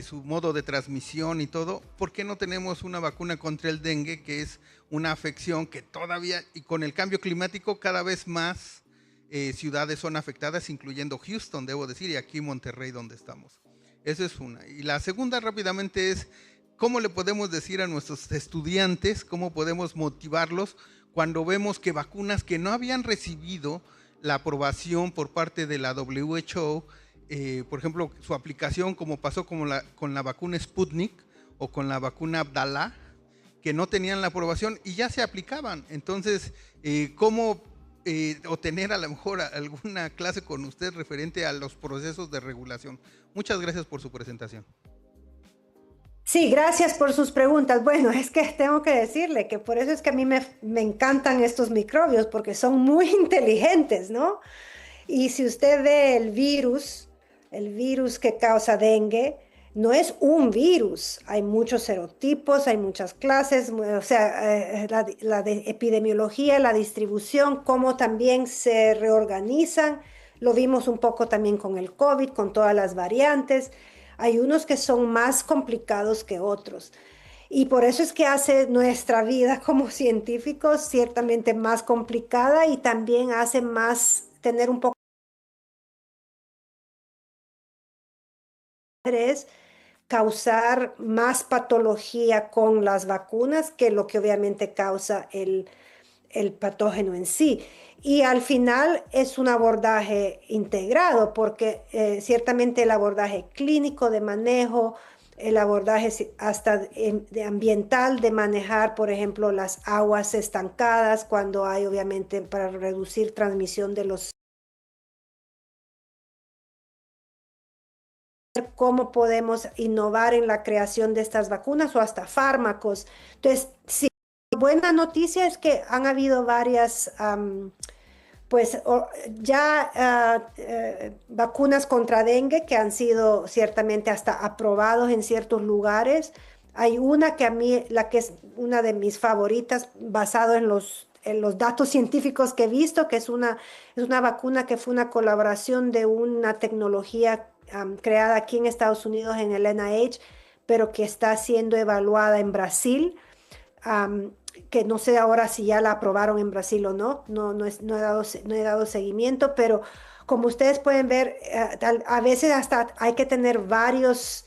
su modo de transmisión y todo. ¿Por qué no tenemos una vacuna contra el dengue, que es una afección que todavía, y con el cambio climático, cada vez más ciudades son afectadas, incluyendo Houston, debo decir, y aquí Monterrey, donde estamos? Esa es una. Y la segunda, rápidamente, es ¿cómo le podemos decir a nuestros estudiantes, cómo podemos motivarlos cuando vemos que vacunas que no habían recibido la aprobación por parte de la WHO, por ejemplo, su aplicación, como pasó con la vacuna Sputnik o con la vacuna Abdala, que no tenían la aprobación y ya se aplicaban? Entonces, ¿cómo obtener a lo mejor alguna clase con usted referente a los procesos de regulación? Muchas gracias por su presentación. Sí, gracias por sus preguntas. Bueno, es que tengo que decirle que por eso es que a mí me encantan estos microbios, porque son muy inteligentes, ¿no? Y si usted ve el virus que causa dengue, no es un virus, hay muchos serotipos, hay muchas clases, o sea, la de epidemiología, la distribución, cómo también se reorganizan. Lo vimos un poco también con el COVID, con todas las variantes. Hay unos que son más complicados que otros. Y por eso es que hace nuestra vida como científicos ciertamente más complicada y también hace más tener un poco de estrés, causar más patología con las vacunas que lo que obviamente causa el patógeno en sí. Y al final es un abordaje integrado, porque ciertamente el abordaje clínico de manejo, el abordaje hasta de ambiental de manejar, por ejemplo, las aguas estancadas, cuando hay obviamente para reducir transmisión de los... cómo podemos innovar en la creación de estas vacunas o hasta fármacos. Entonces, sí, buena noticia es que han habido varias, vacunas contra dengue que han sido ciertamente hasta aprobados en ciertos lugares. Hay una que a mí, la que es una de mis favoritas, basado en los datos científicos que he visto, que es una vacuna que fue una colaboración de una tecnología creada aquí en Estados Unidos en el NIH, pero que está siendo evaluada en Brasil. Que no sé ahora si ya la aprobaron en Brasil o no, no he dado seguimiento, pero como ustedes pueden ver, a veces hasta hay que tener varias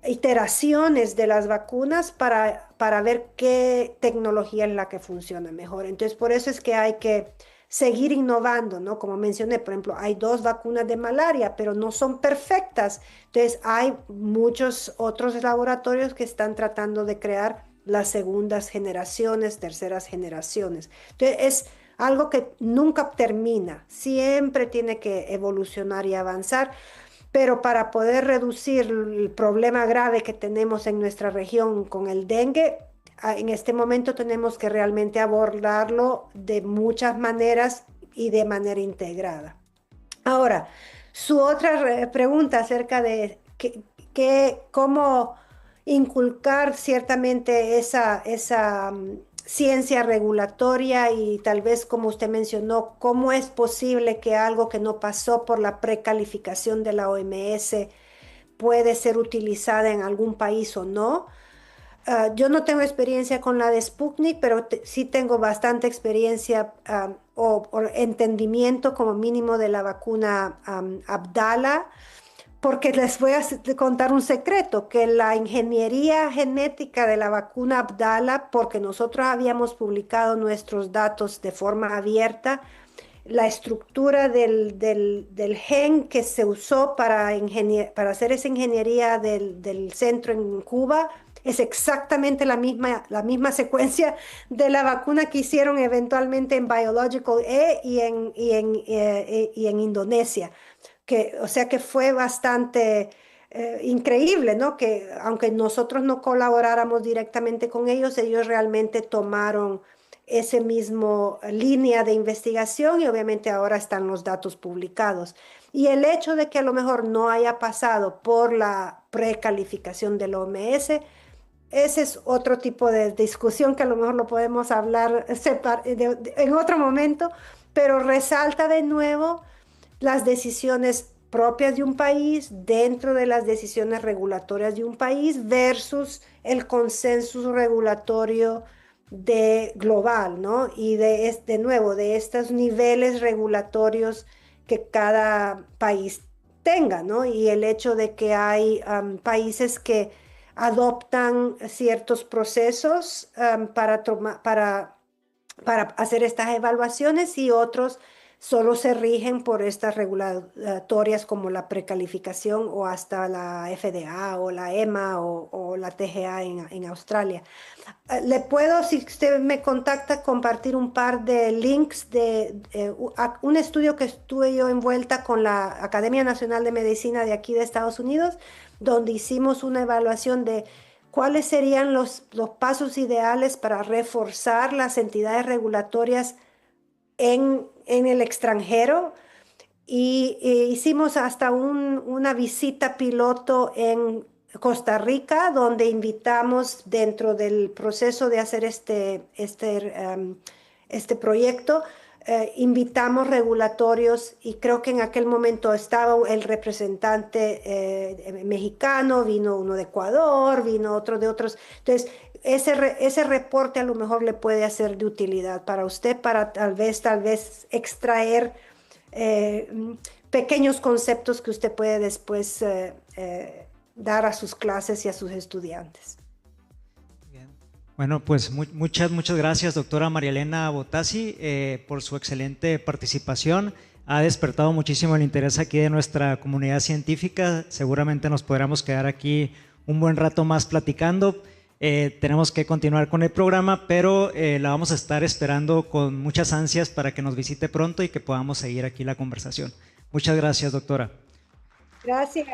iteraciones de las vacunas para ver qué tecnología es la que funciona mejor. Entonces, por eso es que hay que seguir innovando, ¿no? Como mencioné, por ejemplo, hay 2 vacunas de malaria, pero no son perfectas. Entonces, hay muchos otros laboratorios que están tratando de crear las segundas generaciones, terceras generaciones. Entonces, es algo que nunca termina, siempre tiene que evolucionar y avanzar, pero para poder reducir el problema grave que tenemos en nuestra región con el dengue, en este momento tenemos que realmente abordarlo de muchas maneras y de manera integrada. Ahora, su otra pregunta acerca de cómo inculcar ciertamente esa ciencia regulatoria y tal vez, como usted mencionó, cómo es posible que algo que no pasó por la precalificación de la OMS puede ser utilizada en algún país o no. Yo no tengo experiencia con la de Sputnik, pero sí tengo bastante experiencia o entendimiento como mínimo de la vacuna Abdala, porque les voy a contar un secreto, que la ingeniería genética de la vacuna Abdala, porque nosotros habíamos publicado nuestros datos de forma abierta, la estructura del gen que se usó para hacer esa ingeniería del centro en Cuba es exactamente la misma secuencia de la vacuna que hicieron eventualmente en Biological E y en Indonesia. O sea que fue bastante increíble, ¿no? Que aunque nosotros no colaboráramos directamente con ellos, ellos realmente tomaron ese mismo línea de investigación y obviamente ahora están los datos publicados. Y el hecho de que a lo mejor no haya pasado por la precalificación del OMS, ese es otro tipo de discusión que a lo mejor lo podemos hablar en otro momento, pero resalta de nuevo las decisiones propias de un país dentro de las decisiones regulatorias de un país versus el consenso regulatorio global, ¿no? Y de nuevo, de estos niveles regulatorios que cada país tenga, ¿no? Y el hecho de que hay países que adoptan ciertos procesos para hacer estas evaluaciones y otros solo se rigen por estas regulatorias como la precalificación o hasta la FDA o la EMA o la TGA en Australia. Le puedo, si usted me contacta, compartir un par de links de un estudio que estuve yo envuelta con la Academia Nacional de Medicina de aquí de Estados Unidos, donde hicimos una evaluación de cuáles serían los pasos ideales para reforzar las entidades regulatorias en el extranjero y hicimos hasta una visita piloto en Costa Rica, donde invitamos dentro del proceso de hacer este proyecto, invitamos regulatorios y creo que en aquel momento estaba el representante mexicano, vino uno de Ecuador, vino otro de otros. Entonces, ese reporte a lo mejor le puede ser de utilidad para usted, para tal vez extraer pequeños conceptos que usted puede después dar a sus clases y a sus estudiantes. Bien. Bueno, pues muchas gracias, doctora María Elena Bottasi, por su excelente participación. Ha despertado muchísimo el interés aquí de nuestra comunidad científica. Seguramente nos podremos quedar aquí un buen rato más platicando. Tenemos que continuar con el programa, pero la vamos a estar esperando con muchas ansias para que nos visite pronto y que podamos seguir aquí la conversación. Muchas gracias, doctora. Gracias.